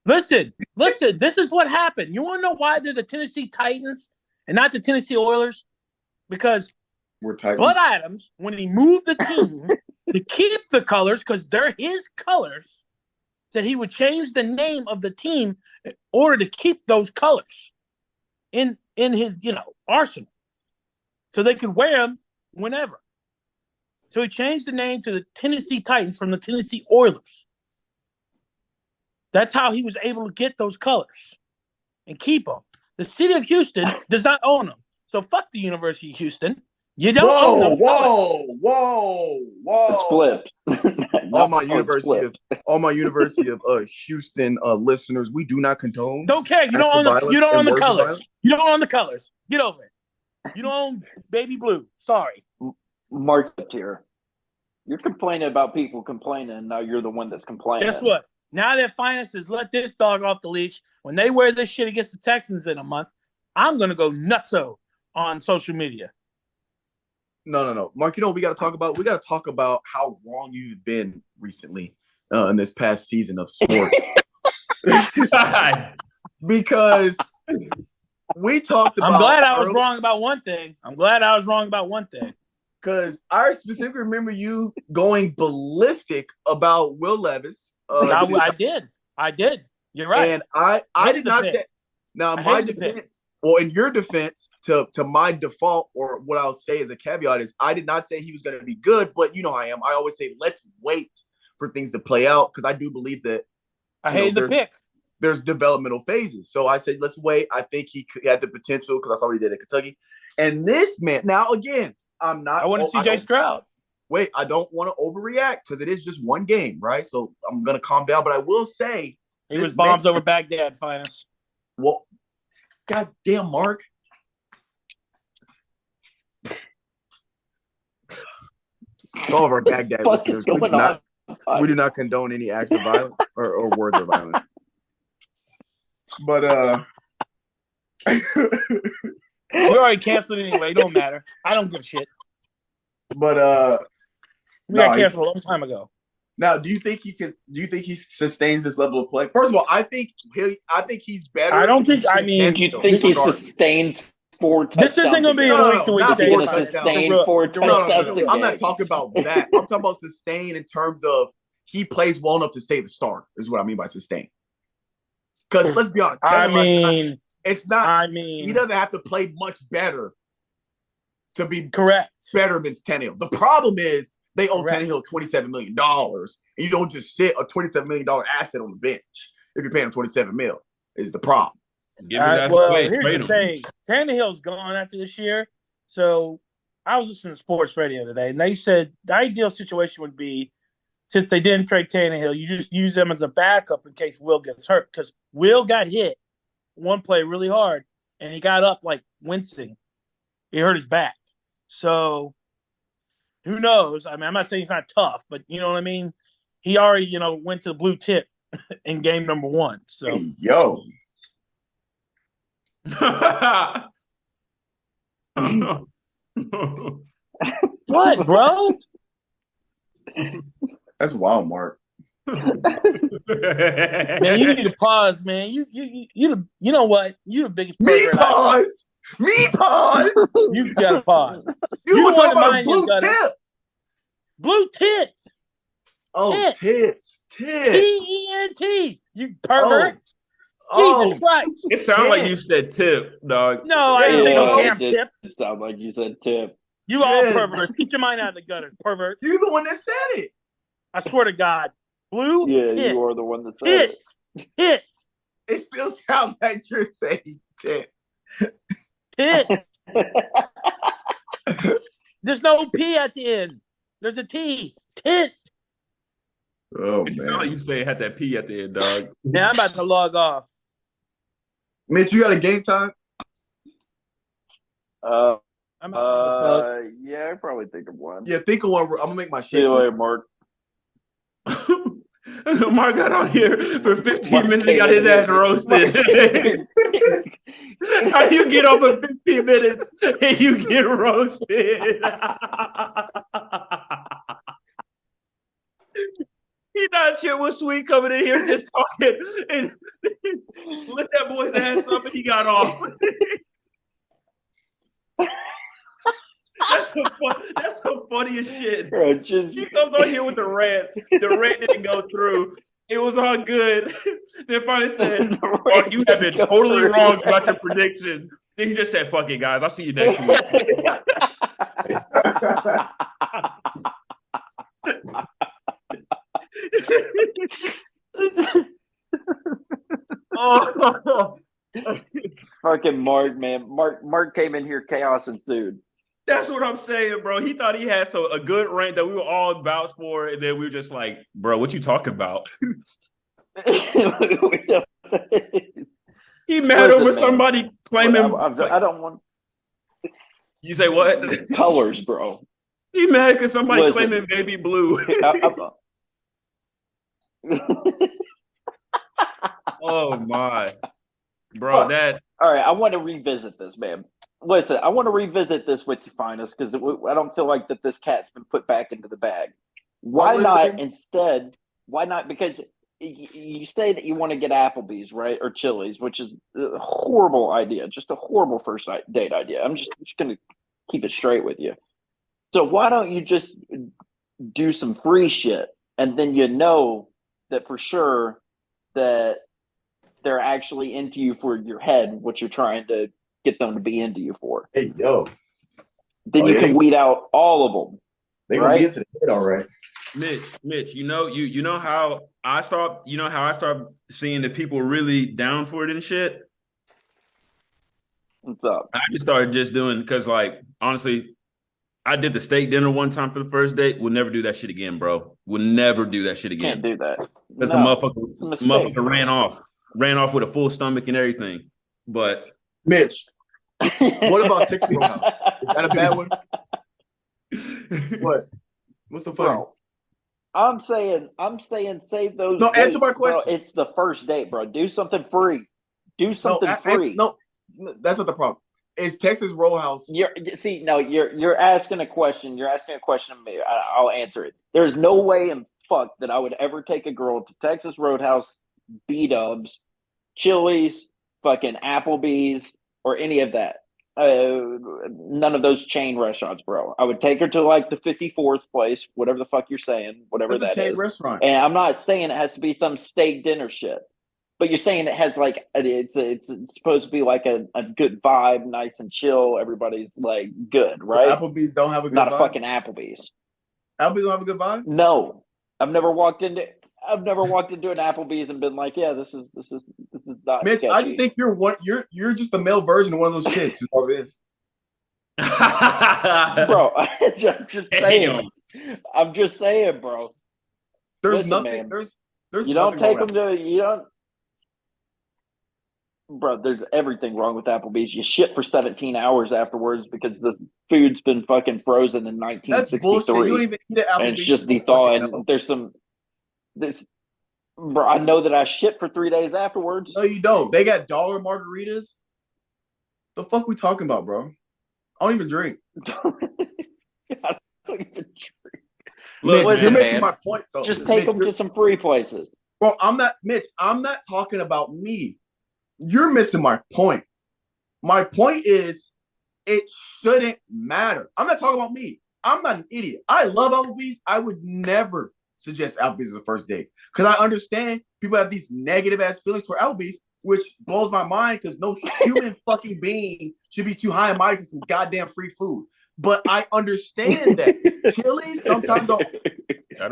Listen. This is what happened. You want to know why they're the Tennessee Titans and not the Tennessee Oilers? Because Bud Adams, when he moved the team to keep the colors, because they're his colors, said he would change the name of the team in order to keep those colors in his arsenal. So they could wear them whenever. So he changed the name to the Tennessee Titans from the Tennessee Oilers. That's how he was able to get those colors and keep them. The city of Houston does not own them. So fuck the University of Houston. You don't own them. Whoa. It's flipped. all my University of Houston listeners, we do not condone. Don't care. You don't own the colors. You don't own the colors. Get over it. You don't own baby blue. Sorry. Mark here. You're complaining about people complaining. Now you're the one that's complaining. Guess what? Now that Finest has let this dog off the leash, when they wear this shit against the Texans in a month, I'm going to go nutso on social media. No. Mark, you know what we got to talk about? We got to talk about how wrong you've been recently in this past season of sports. Because we talked about... I'm glad I was wrong about one thing. Because I specifically remember you going ballistic about Will Levis I did. You're right. And I did not say. Now, my defense, well, in your defense, to my default, or what I'll say as a caveat is, I did not say he was going to be good, but you know how I am. I always say, let's wait for things to play out, because I do believe that I hated the pick. There's developmental phases. So I said, let's wait. I think he had the potential, because I saw what he did at Kentucky. And this man, now again, I want to see Jay Stroud. Wait, I don't want to overreact, because it is just one game, right? So I'm going to calm down. But I will say, he was bombs over Baghdad, Finis. Well, goddamn, Mark. All of our Baghdad listeners, we do not condone any acts of violence or words of violence. But we already canceled it anyway. It don't matter. I don't give a shit. But we got canceled a long time ago. Now, do you think he sustains this level of play? First of all, I think he's better. I don't think. I mean, do you think he sustains 4 touchdowns? This isn't going to be a week to week thing. He's going to sustain 4 touchdowns. I'm not talking about that. I'm talking about sustain in terms of he plays well enough to stay the starter. Is what I mean by sustain. Because let's be honest, it's not. He doesn't have to play much better to be better than Tannehill. The problem is, they owe Tannehill $27 million, and you don't just sit a $27 million asset on the bench if you're paying him $27 million. Is the problem? Here's the thing: Tannehill's gone after this year. So I was listening to sports radio today, and they said the ideal situation would be, since they didn't trade Tannehill, you just use them as a backup in case Will gets hurt, because Will got hit one play really hard, and he got up like wincing. He hurt his back. So who knows? I mean, I'm not saying he's not tough, but you know what I mean? He already, went to the blue tip in game number 1. So hey, yo. What, bro? That's wild, Mark. Man, you need to pause, man. You know what? You the biggest pause. Me pause. You gotta pause. You want to talk about a blue tip? Blue tit. Oh, tits. T-E-N-T. You pervert. Jesus Christ. It sounded like you said tip, dog. No, I didn't say no damn tip. It sounded like you said tip. You all perverts. Keep your mind out of the gutters, pervert. You're the one that said it. I swear to God. Blue tit. You are the one that said it. Tit. It still sounds like you're saying tit. Tit. There's no P at the end. There's a T. Tit. Oh, man. man. Like you say it had that P at the end, dog. Yeah, I'm about to log off. Mitch, you got a game time? Yeah, I probably think of one. Yeah, think of one. I'm going to make my shit. See you later, Mark. Mark got on here for 15 minutes and got his ass roasted. How you get up in 15 minutes and you get roasted? He thought shit was sweet coming in here just talking and lit that boy's ass up and he got off. That's the funniest shit. Bro, he comes on here with the rant. The rant didn't go through. It was all good. Then finally said, Mark, you have been totally wrong about your predictions. Then he just said, fuck it, guys. I'll see you next week. Oh. Fucking Mark, man. Mark came in here, chaos ensued. That's what I'm saying, bro. He thought he had a good rant that we were all vouch for, and then we were just like, bro, what you talking about? He mad over somebody claiming. I don't want. You say what? Colors, bro. He mad because somebody claiming baby blue. Oh my, bro! That. All right, I want to revisit this, man. Listen, I want to revisit this with you, Finis, because I don't feel like that this cat's been put back into the bag. Why not instead? Why not? Because you say that you want to get Applebee's, right, or Chili's, which is a horrible idea, just a horrible first date idea. I'm just going to keep it straight with you. So why don't you just do some free shit, and then that for sure that they're actually into you for your head, what you're trying to get them to be into you for. Hey, yo. Then you can weed out all of them. They gonna be into the head, all right. Mitch, you know how I start seeing the people really down for it and shit. What's up? I just started just doing because, like, honestly, I did the steak dinner one time for the first date. We'll never do that shit again, bro. We'll never do that shit again. Can't do that because the motherfucker ran off with a full stomach and everything. But Mitch, what about Texas Roadhouse? Is that a bad one? What? What's so funny? Bro, I'm saying, save those. No, answer my question. Bro, it's the first date, bro. Do something free. Do something free. No, that's not the problem. Is Texas Roadhouse? You're asking a question. You're asking a question of me. I'll answer it. There's no way in fuck that I would ever take a girl to Texas Roadhouse, B-Dubs, Chili's, fucking Applebee's, or any of that. None of those chain restaurants, bro. I would take her to like the 54th place, whatever the fuck you're saying, whatever that's that a chain is. Restaurant. And I'm not saying it has to be some steak dinner shit, but you're saying it has like it's supposed to be like a good vibe, nice and chill. Everybody's like good, right? So Applebee's don't have a good not vibe? A fucking Applebee's. Applebee's don't have a good vibe? No, I've never walked into an Applebee's and been like, yeah, this is not. Mitch, sketchy. I just think you're just the male version of one of those chicks. Is all it is. Bro, I'm just saying. I'm just saying, bro. There's Listen, nothing. man, There's you don't nothing take them to you don't. Bro, there's everything wrong with Applebee's. You shit for 17 hours afterwards because the food's been fucking frozen in 1963. That's bullshit. You don't even eat at Applebee's. And it's just thawed. There's bro, I know that I shit for 3 days afterwards. No, you don't. They got dollar margaritas. The fuck we talking about, bro? I don't even drink. I don't even drink. Look, you're missing man. my point, though. Just take them to some free places. Bro, I'm not talking about me. You're missing my point. My point is, it shouldn't matter. I'm not talking about me. I'm not an idiot. I love Applebee's. I would never suggest Applebee's as a first date because I understand people have these negative ass feelings toward Applebee's, which blows my mind because no human fucking being should be too high and mighty for some goddamn free food. But I understand that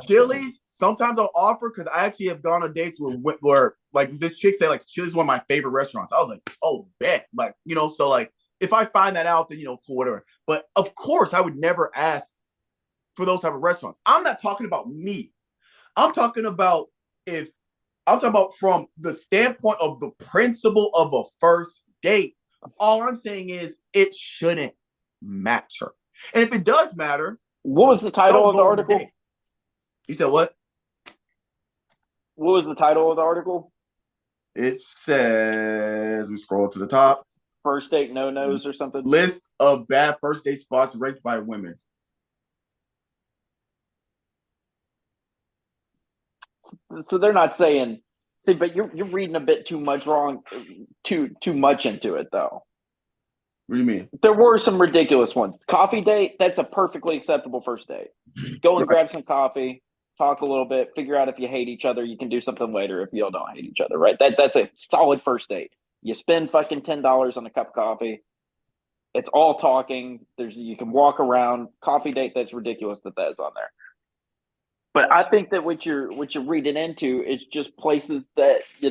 Chili's sometimes I'll offer because I actually have gone on dates where like this chick said like Chili's is one of my favorite restaurants. I was like, oh, bet, like so like if I find that out, then cool, whatever. But of course, I would never ask for those type of restaurants. I'm not talking about me. I'm talking about from the standpoint of the principle of a first date. All I'm saying is it shouldn't matter. And if it does matter, what was the title of the article? You said what? What was the title of the article? It says, we scroll to the top. First date no-nos or something? List of bad first date spots ranked by women. So they're not saying, but you're reading a bit too much too much into it though. What do you mean? There were some ridiculous ones. Coffee date, that's a perfectly acceptable first date. Go and grab some coffee, talk a little bit, figure out if you hate each other. You can do something later if you all don't hate each other, right? That's a solid first date. You spend fucking $10 on a cup of coffee. It's all talking. You can walk around. Coffee date, that's ridiculous that's on there. But I think that what you're reading into is just places that, I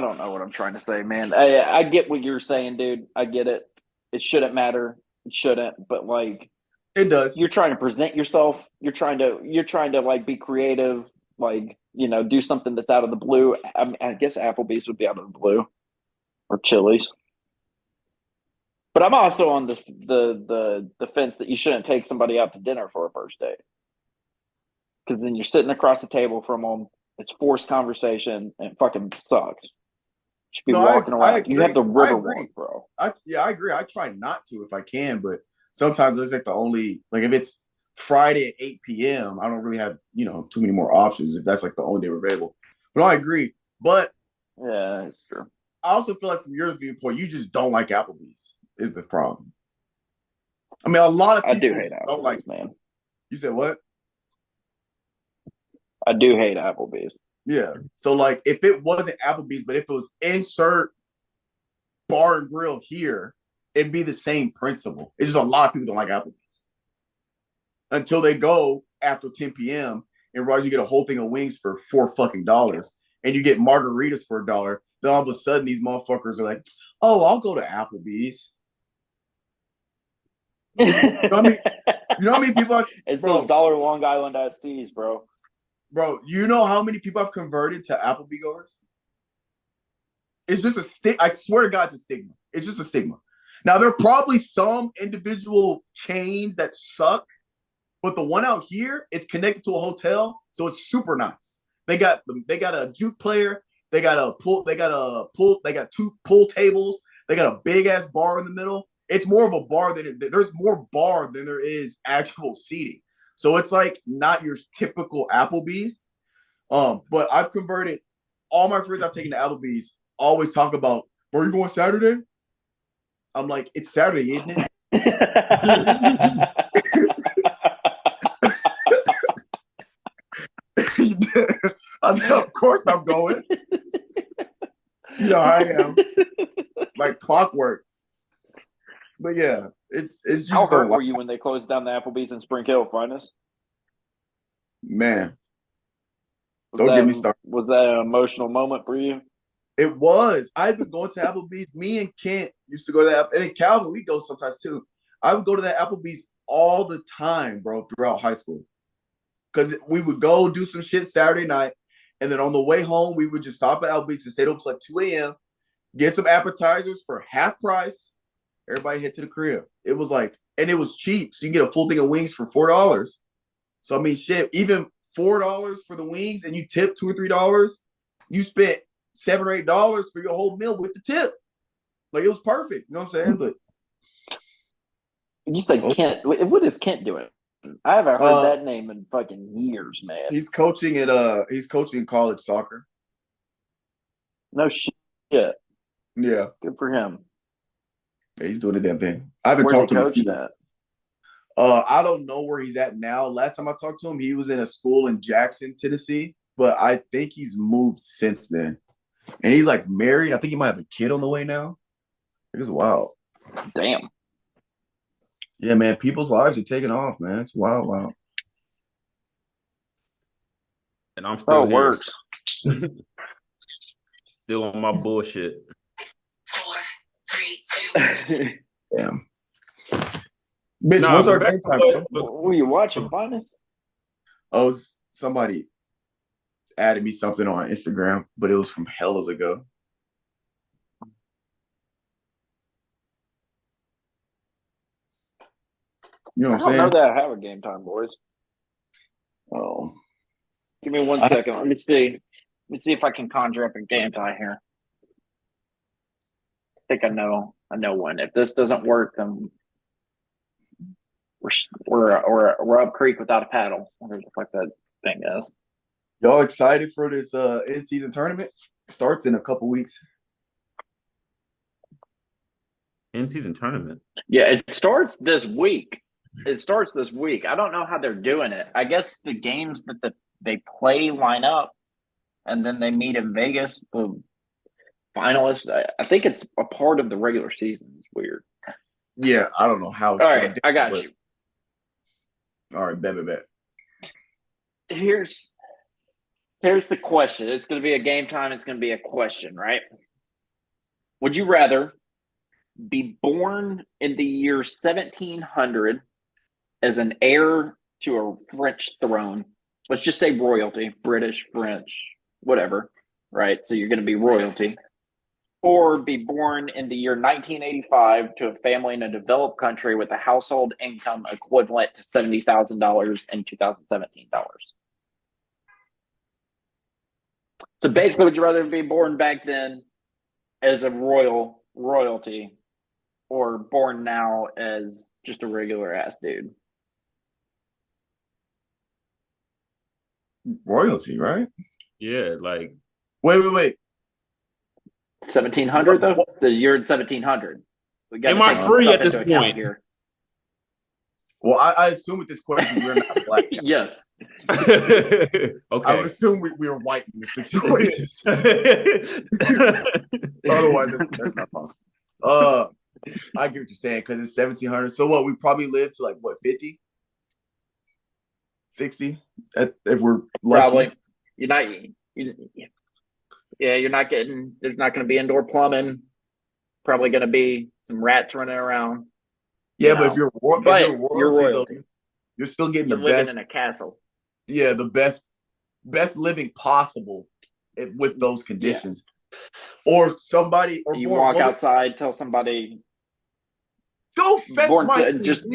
don't know what I'm trying to say, man. I get what you're saying, dude. I get it. It shouldn't matter. It shouldn't, but like it does. You're trying to present yourself. You're trying to like be creative, like, do something that's out of the blue. I guess Applebee's would be out of the blue, or Chili's. But I'm also on the fence that you shouldn't take somebody out to dinner for a first date. Because then you're sitting across the table from them. It's forced conversation and it fucking sucks. You should be walking around. You have the river walk, bro. I agree. I try not to if I can, but sometimes it's like the only, like if it's Friday at 8 p.m., I don't really have, too many more options if that's like the only day we're available. But I agree. But yeah, that's true. I also feel like from your viewpoint, you just don't like Applebee's is the problem. I mean, a lot of people I do hate Applebee's, don't like, man. You said what? I do hate Applebee's. Yeah. So like if it wasn't Applebee's, but if it was insert bar and grill here, it'd be the same principle. It's just a lot of people don't like Applebee's. Until they go after 10 p.m. and realize you get a whole thing of wings for $4 and you get margaritas for $1. Then all of a sudden these motherfuckers are like, oh, I'll go to Applebee's. You know how many people are, It's bro, those dollar Long Island iced teas, bro. Bro, you know how many people have converted to Applebee goers? It's just a stick. I swear to God, it's a stigma. It's just a stigma. Now, there are probably some individual chains that suck, but the one out here, it's connected to a hotel, so it's super nice. They got a juke player. They got two pool tables. They got a big ass bar in the middle. It's more of a bar there's more bar than there is actual seating. So it's like not your typical Applebee's. But I've converted all my friends I've taken to Applebee's always talk about, where are you going Saturday? I'm like, it's Saturday, isn't it? I said, of course I'm going. You know how I am. Like clockwork. But yeah, it's just how hurt were you when they closed down the Applebee's in Spring Hill, Finest? Man. Don't get me started. Was that an emotional moment for you? It was. I've been going to Applebee's. Me and Kent used to go to that. And Calvin, we go sometimes too. I would go to that Applebee's all the time, bro, throughout high school. Because we would go do some shit Saturday night. And then on the way home, we would just stop at Applebee's and stay up till like 2 a.m., get some appetizers for half price. Everybody head to the crib. It was like, and it was cheap. So you can get a full thing of wings for $4. So, I mean, shit, even $4 for the wings and you tip $2 or $3, you spent $7 or $8 for your whole meal with the tip. Like, it was perfect. You know what I'm saying? But you said Kent. What is Kent doing? I haven't heard that name in fucking years, man. He's coaching college soccer. No shit. Yeah. Good for him. Yeah, he's doing the damn thing. I haven't talked to him. That? I don't know where he's at now. Last time I talked to him, he was in a school in Jackson, Tennessee, but I think he's moved since then. And he's like married. I think he might have a kid on the way now. It's wild. Damn. Yeah, man. People's lives are taking off, man. It's wild, wow. And I'm still here. Works. Still on my bullshit. 4, 3, 2. Damn. Bitch, what's our game time? What were you watching, Finest? Oh, somebody added me something on Instagram, but it was from hellas ago. You know what I'm saying? I don't know that I have a game time, boys. Oh. Give me 1 second. Let me see. Let me see if I can conjure up a game time here. I think I know one. If this doesn't work, then we're up creek without a paddle. Whatever the fuck that thing is. Y'all excited for this in-season tournament? Starts in a couple weeks. In-season tournament? Yeah, it starts this week. I don't know how they're doing it. I guess the games that they play line up, and then they meet in Vegas. The finalists. I think it's a part of the regular season. It's weird. Yeah, I don't know how. All right, I got you. All right, bet. Here's the question. It's going to be a game time. It's going to be a question, right? Would you rather be born in the year 1700 as an heir to a French throne? Let's just say royalty, British, French, whatever, right? So you're going to be royalty. Or be born in the year 1985 to a family in a developed country with a household income equivalent to $70,000 in 2017 dollars. So basically, would you rather be born back then as a royalty or born now as just a regular ass dude? Royalty, right? Yeah, like wait. 1700 though? The year 1700. Am I free at this point? Here. Well, I assume with this question we're not black. Yes. Okay. I would assume we are white in this situation. Otherwise, that's not possible. I get what you're saying because it's 1700. So what? We probably live to like what 50, 60 if we're lucky. Probably. You're not. You're not getting. There's not going to be indoor plumbing. Probably going to be some rats running around. Yeah, but if you're royalty, royalty. Though, you're still getting you're the living best in a castle. Yeah, the best living possible with those conditions. Yeah. Or somebody, or you walk outside, tell somebody, go fetch my just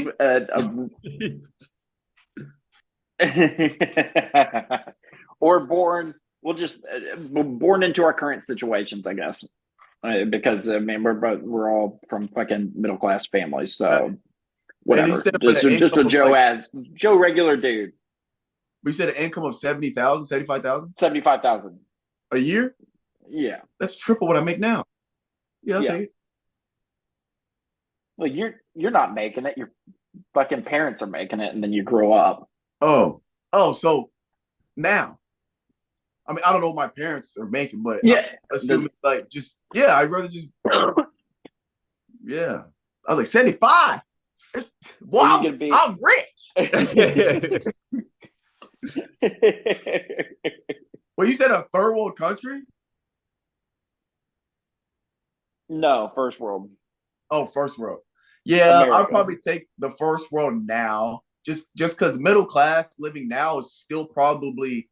or born. We'll just born into our current situations, I guess, because I mean we're all from fucking middle class families, so whatever. Just a Joe regular dude. We said an income of 70,000, 75,000? 75,000 a year. Yeah, that's triple what I make now. Yeah, I'll take it. Well, you're not making it. Your fucking parents are making it, and then you grow up. Oh, so now, I mean, I don't know what my parents are making, but yeah, assuming like just I'd rather just yeah. I was like 75. Wow, I'm rich. Well, you said a third world country? No, first world. Oh, first world. Yeah, America. I'll probably take the first world now, just because middle class living now is still probably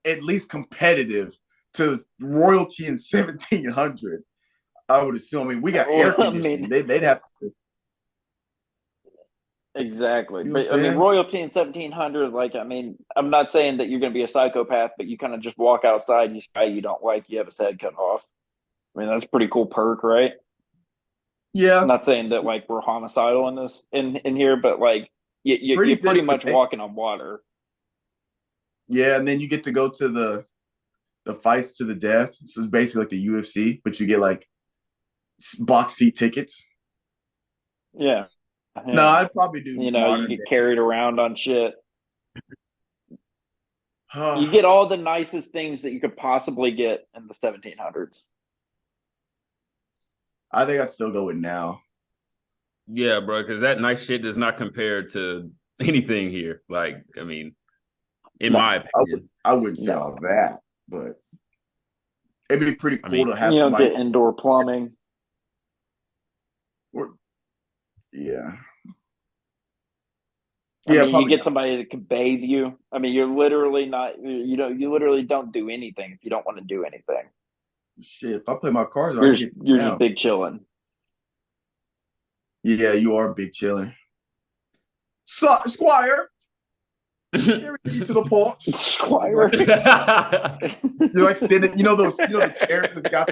at least competitive to royalty in 1700. I would assume. I mean, we got air conditioning. They'd have to. Exactly. You know but I mean, royalty in 1700, like, I mean, I'm not saying that you're going to be a psychopath, but you kind of just walk outside and you say you don't like, you have his head cut off. I mean, that's a pretty cool perk, right? Yeah. I'm not saying that like we're homicidal in this in here, but like you're pretty much walking on water. Yeah, and then you get to go to the fights to the death. So it's basically like the UFC, but you get like box seat tickets. Yeah. No, I'd probably do. You know, you get carried around on shit. You get all the nicest things that you could possibly get in the 1700s. I think I'd still go with now. Yeah, bro, because that nice shit does not compare to anything here. Like, I mean, in my opinion, I wouldn't say all that, but it'd be pretty cool to have. You don't get indoor plumbing. Yeah. I mean, you get somebody that can bathe you. I mean, you're literally not. You literally don't do anything if you don't want to do anything. Shit, if I play my cards, you're just big chilling. Yeah, you are big chilling. Squire, carry me to the porch. Squire, you're like sitting. You know the chairs that's got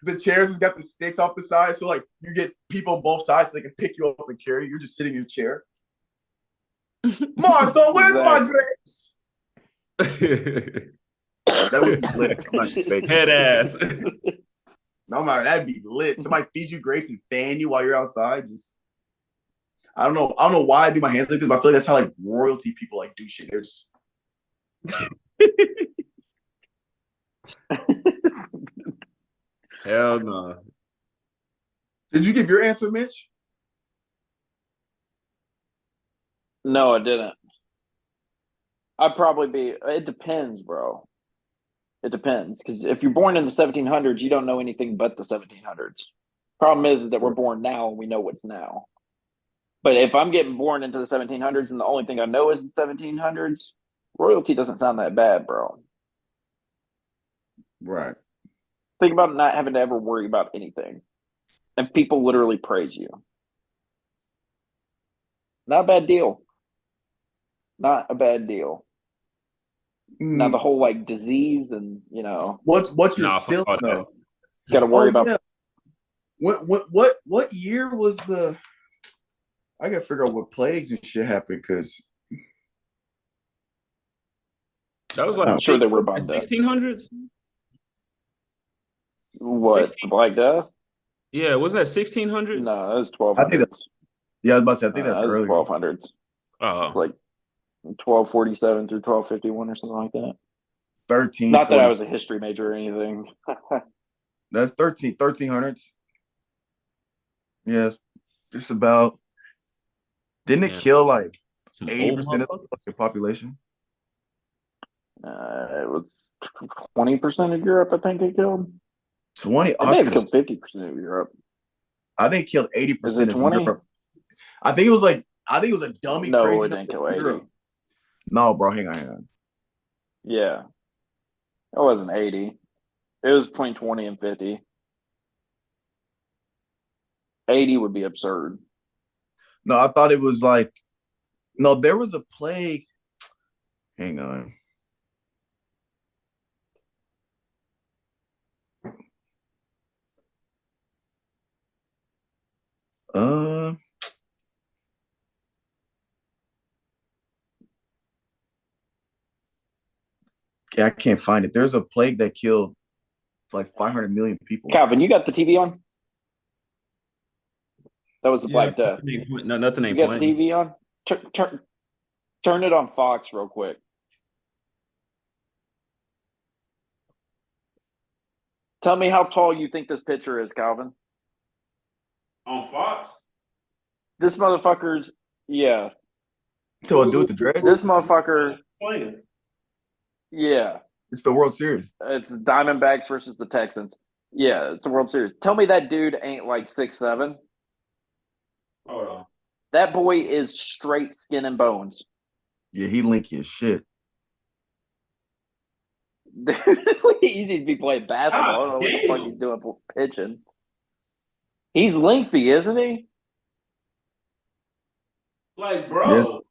the chairs has got the sticks off the side, so like you get people on both sides so they can pick you up and carry you. You're just sitting in a chair. Martha, where's my grapes? That would be lit. I'm not fake. Head ass. No, man, that'd be lit. Somebody feed you grapes and fan you while you're outside. Just, I don't know why I do my hands like this, but I feel like that's how like royalty people like do shit. They're just. Hell no. Did you give your answer, Mitch? No, I didn't. I'd probably be. It depends, bro. It depends, because if you're born in the 1700s, you don't know anything but the 1700s. Problem is that we're born now and we know what's now. But if I'm getting born into the 1700s and the only thing I know is the 1700s, royalty doesn't sound that bad, bro. Right. Think about not having to ever worry about anything. And people literally praise you. Not a bad deal. Not a bad deal. Now the whole like disease and what's your silk though? Got to worry about. Yeah. What year was the? I gotta figure out what plagues and shit happened because that was like I'm sure they were about 1600s. What 16? The Black Death? Yeah, wasn't that 1600s? No, that was 1200s. Yeah, I was about to say, I think that's That was earlier. 1200s. Oh, Like 1247 through 1251 or something like that. 1340. Not that I was a history major or anything. That's 1300s. Yes, just about. Didn't it yeah. kill like Some 80% of motherfuckers. the population? It was 20% of Europe, I think it killed. 20. It may have killed 50% of Europe. I think it killed Is 80% it of 20? Europe. I think it was a dummy No, crazy it didn't number kill of 80. Europe. No, bro, hang on. Yeah. It wasn't 80. It was between 20 and 50. 80 would be absurd. No, I thought it was like no, there was a plague. Hang on. Uh yeah, I can't find it. There's a plague that killed like 500 million people. Calvin, you got the TV on? That was the Yeah, Black Death. no, nothing ain't You got the playing. TV on? Turn it on Fox real quick. Tell me how tall you think this pitcher is, Calvin. On Fox? This motherfucker's, yeah. So I'll do with the dread. This motherfucker, Playing. yeah. It's the World Series. It's the Diamondbacks versus the Texans. Yeah, it's a World Series. Tell me that dude ain't like 6'7". Hold on. That boy is straight skin and bones. Yeah, he linky as shit. Dude, he needs to be playing basketball. I don't know what the fuck he's doing pitching. He's lengthy, isn't he? Like, bro.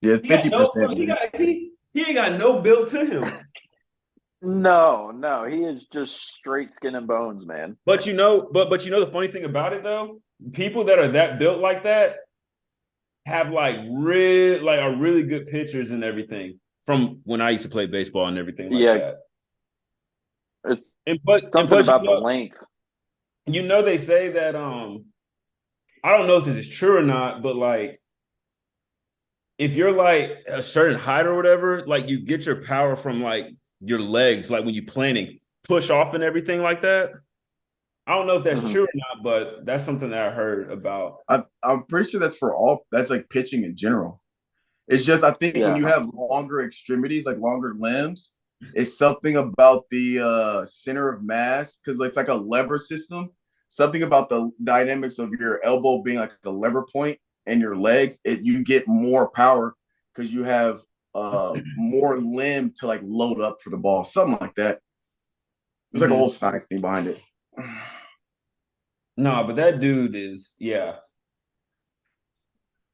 Yeah, 50%. He ain't got no build to him. No, he is just straight skin and bones, man. But you know the funny thing about it though, people that are that built like that have are really good pitchers and everything from when I used to play baseball and everything like that. It's But something about the length. You know they say that I don't know if this is true or not, but like if you're like a certain height or whatever, like you get your power from like your legs, like when you planning, push off and everything like that. I don't know if that's true or not, but that's something that I heard about. I'm pretty sure that's like pitching in general. It's just I think when you have longer extremities, like longer limbs, it's something about the center of mass because it's like a lever system. Something about the dynamics of your elbow being like a lever point and your legs, you get more power because you have more limb to like load up for the ball, something like that. There's like a whole science thing behind it. No, but that dude is, yeah.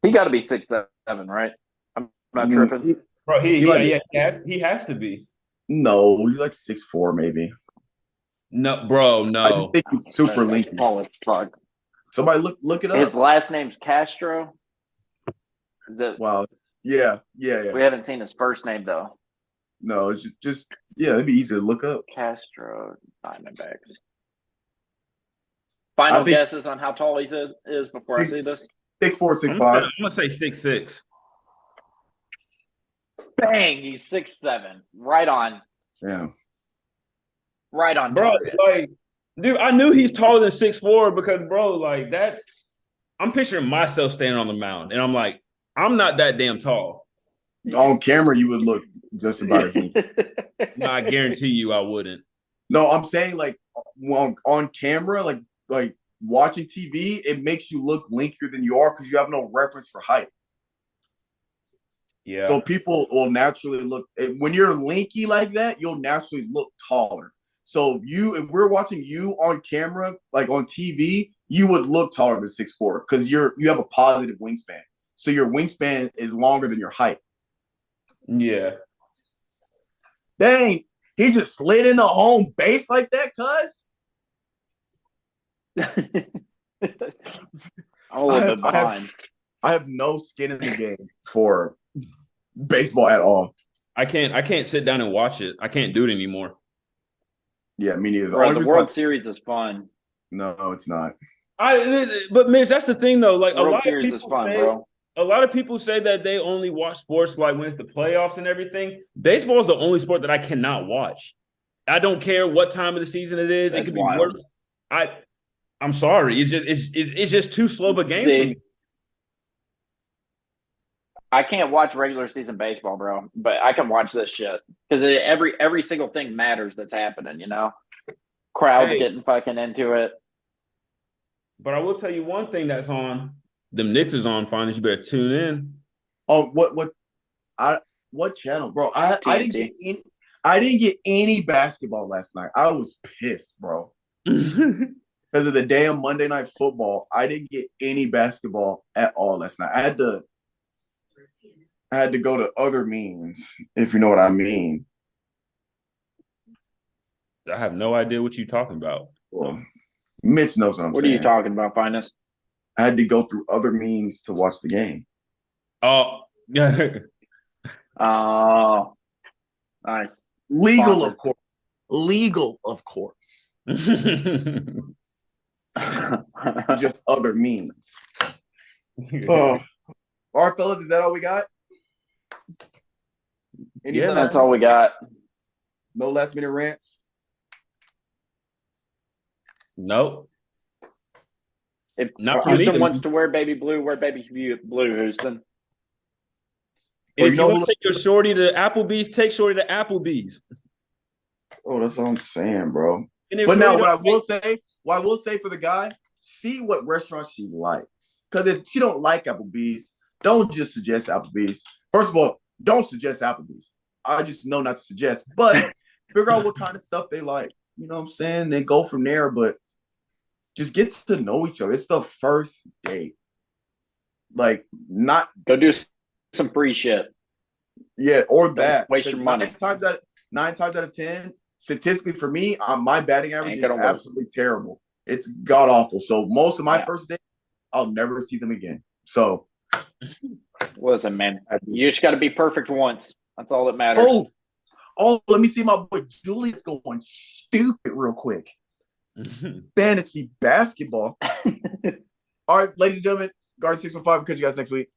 He got to be 6'7", right? I'm not tripping. Bro, he has to be. No, he's like 6'4", maybe. No, bro, no. I just think he's super linky. Small as fuck. Somebody look it up. His last name's Castro. Wow. Yeah. We haven't seen his first name though. No, it's just it'd be easy to look up. Castro Diamondbacks. Final guesses on how tall he is before I see this? 6'4", 6'5". I'm gonna say 6'6". Bang! He's 6'7". Right on. Yeah. Right on. Bro, target. like, dude, I knew he's taller than 6'4" because, bro, like I'm picturing myself standing on the mound, and I'm like, I'm not that damn tall. On camera, you would look just about as linky. No, I guarantee you, I wouldn't. No, I'm saying like on camera, like watching TV, it makes you look linkier than you are because you have no reference for height. Yeah. So people will naturally look when you're linky like that, you'll naturally look taller. So if we're watching you on camera, like on TV, you would look taller than 6'4" because you have a positive wingspan. So your wingspan is longer than your height. Yeah. Dang, he just slid into home base like that, cuz. I'm a little bit behind. I have no skin in the game for baseball at all. I can't sit down and watch it. I can't do it anymore. Yeah, me neither. Bro, the World Series is fun. No, it's not. But Mitch, that's the thing though. Like World Series is fun, bro. a lot of people say that they only watch sports like when it's the playoffs and everything. Baseball is the only sport that I cannot watch. I don't care what time of the season it is. That's it could be wild. worse. I'm sorry. It's just too slow of a game for me. I can't watch regular season baseball, bro, but I can watch this shit because every single thing matters that's happening. You know, crowds getting fucking into it. But I will tell you one thing that's on. Them Knicks is on. Finally, you better tune in. Oh, what channel, bro? I didn't get any basketball last night. I was pissed, bro. Because of the damn Monday Night Football, I didn't get any basketball at all last night. I had to go to other means, if you know what I mean. I have no idea what you're talking about. Well, Mitch knows what I'm saying. What are you talking about, Finest? I had to go through other means to watch the game. Oh, yeah. Oh, nice. Legal, of course. Legal, of course. Just other means. All right, fellas, is that all we got? That's all we got. No last minute rants? Nope. If Not for Houston me. wants to wear baby blue, wear baby blue, Houston. If you want to take your shorty to Applebee's, take shorty to Applebee's. Oh, that's what I'm saying, bro. But now, what I will say for the guy, see what restaurant she likes. Because if she don't like Applebee's, don't just suggest Applebee's. First of all, don't suggest Applebee's. I just know not to suggest. But figure out what kind of stuff they like. You know what I'm saying? Then go from there. But just get to know each other. It's the first date. Like, not go do some free shit. Yeah, or that. Waste your money. 9 times out of 10, statistically for me, my batting average is absolutely terrible. It's god awful. So most of my first dates, I'll never see them again. So listen, man, you just got to be perfect once. That's all that matters. Oh, let me see my boy Julius going stupid real quick. Fantasy basketball. All right, ladies and gentlemen, Guard 615. We'll catch you guys next week.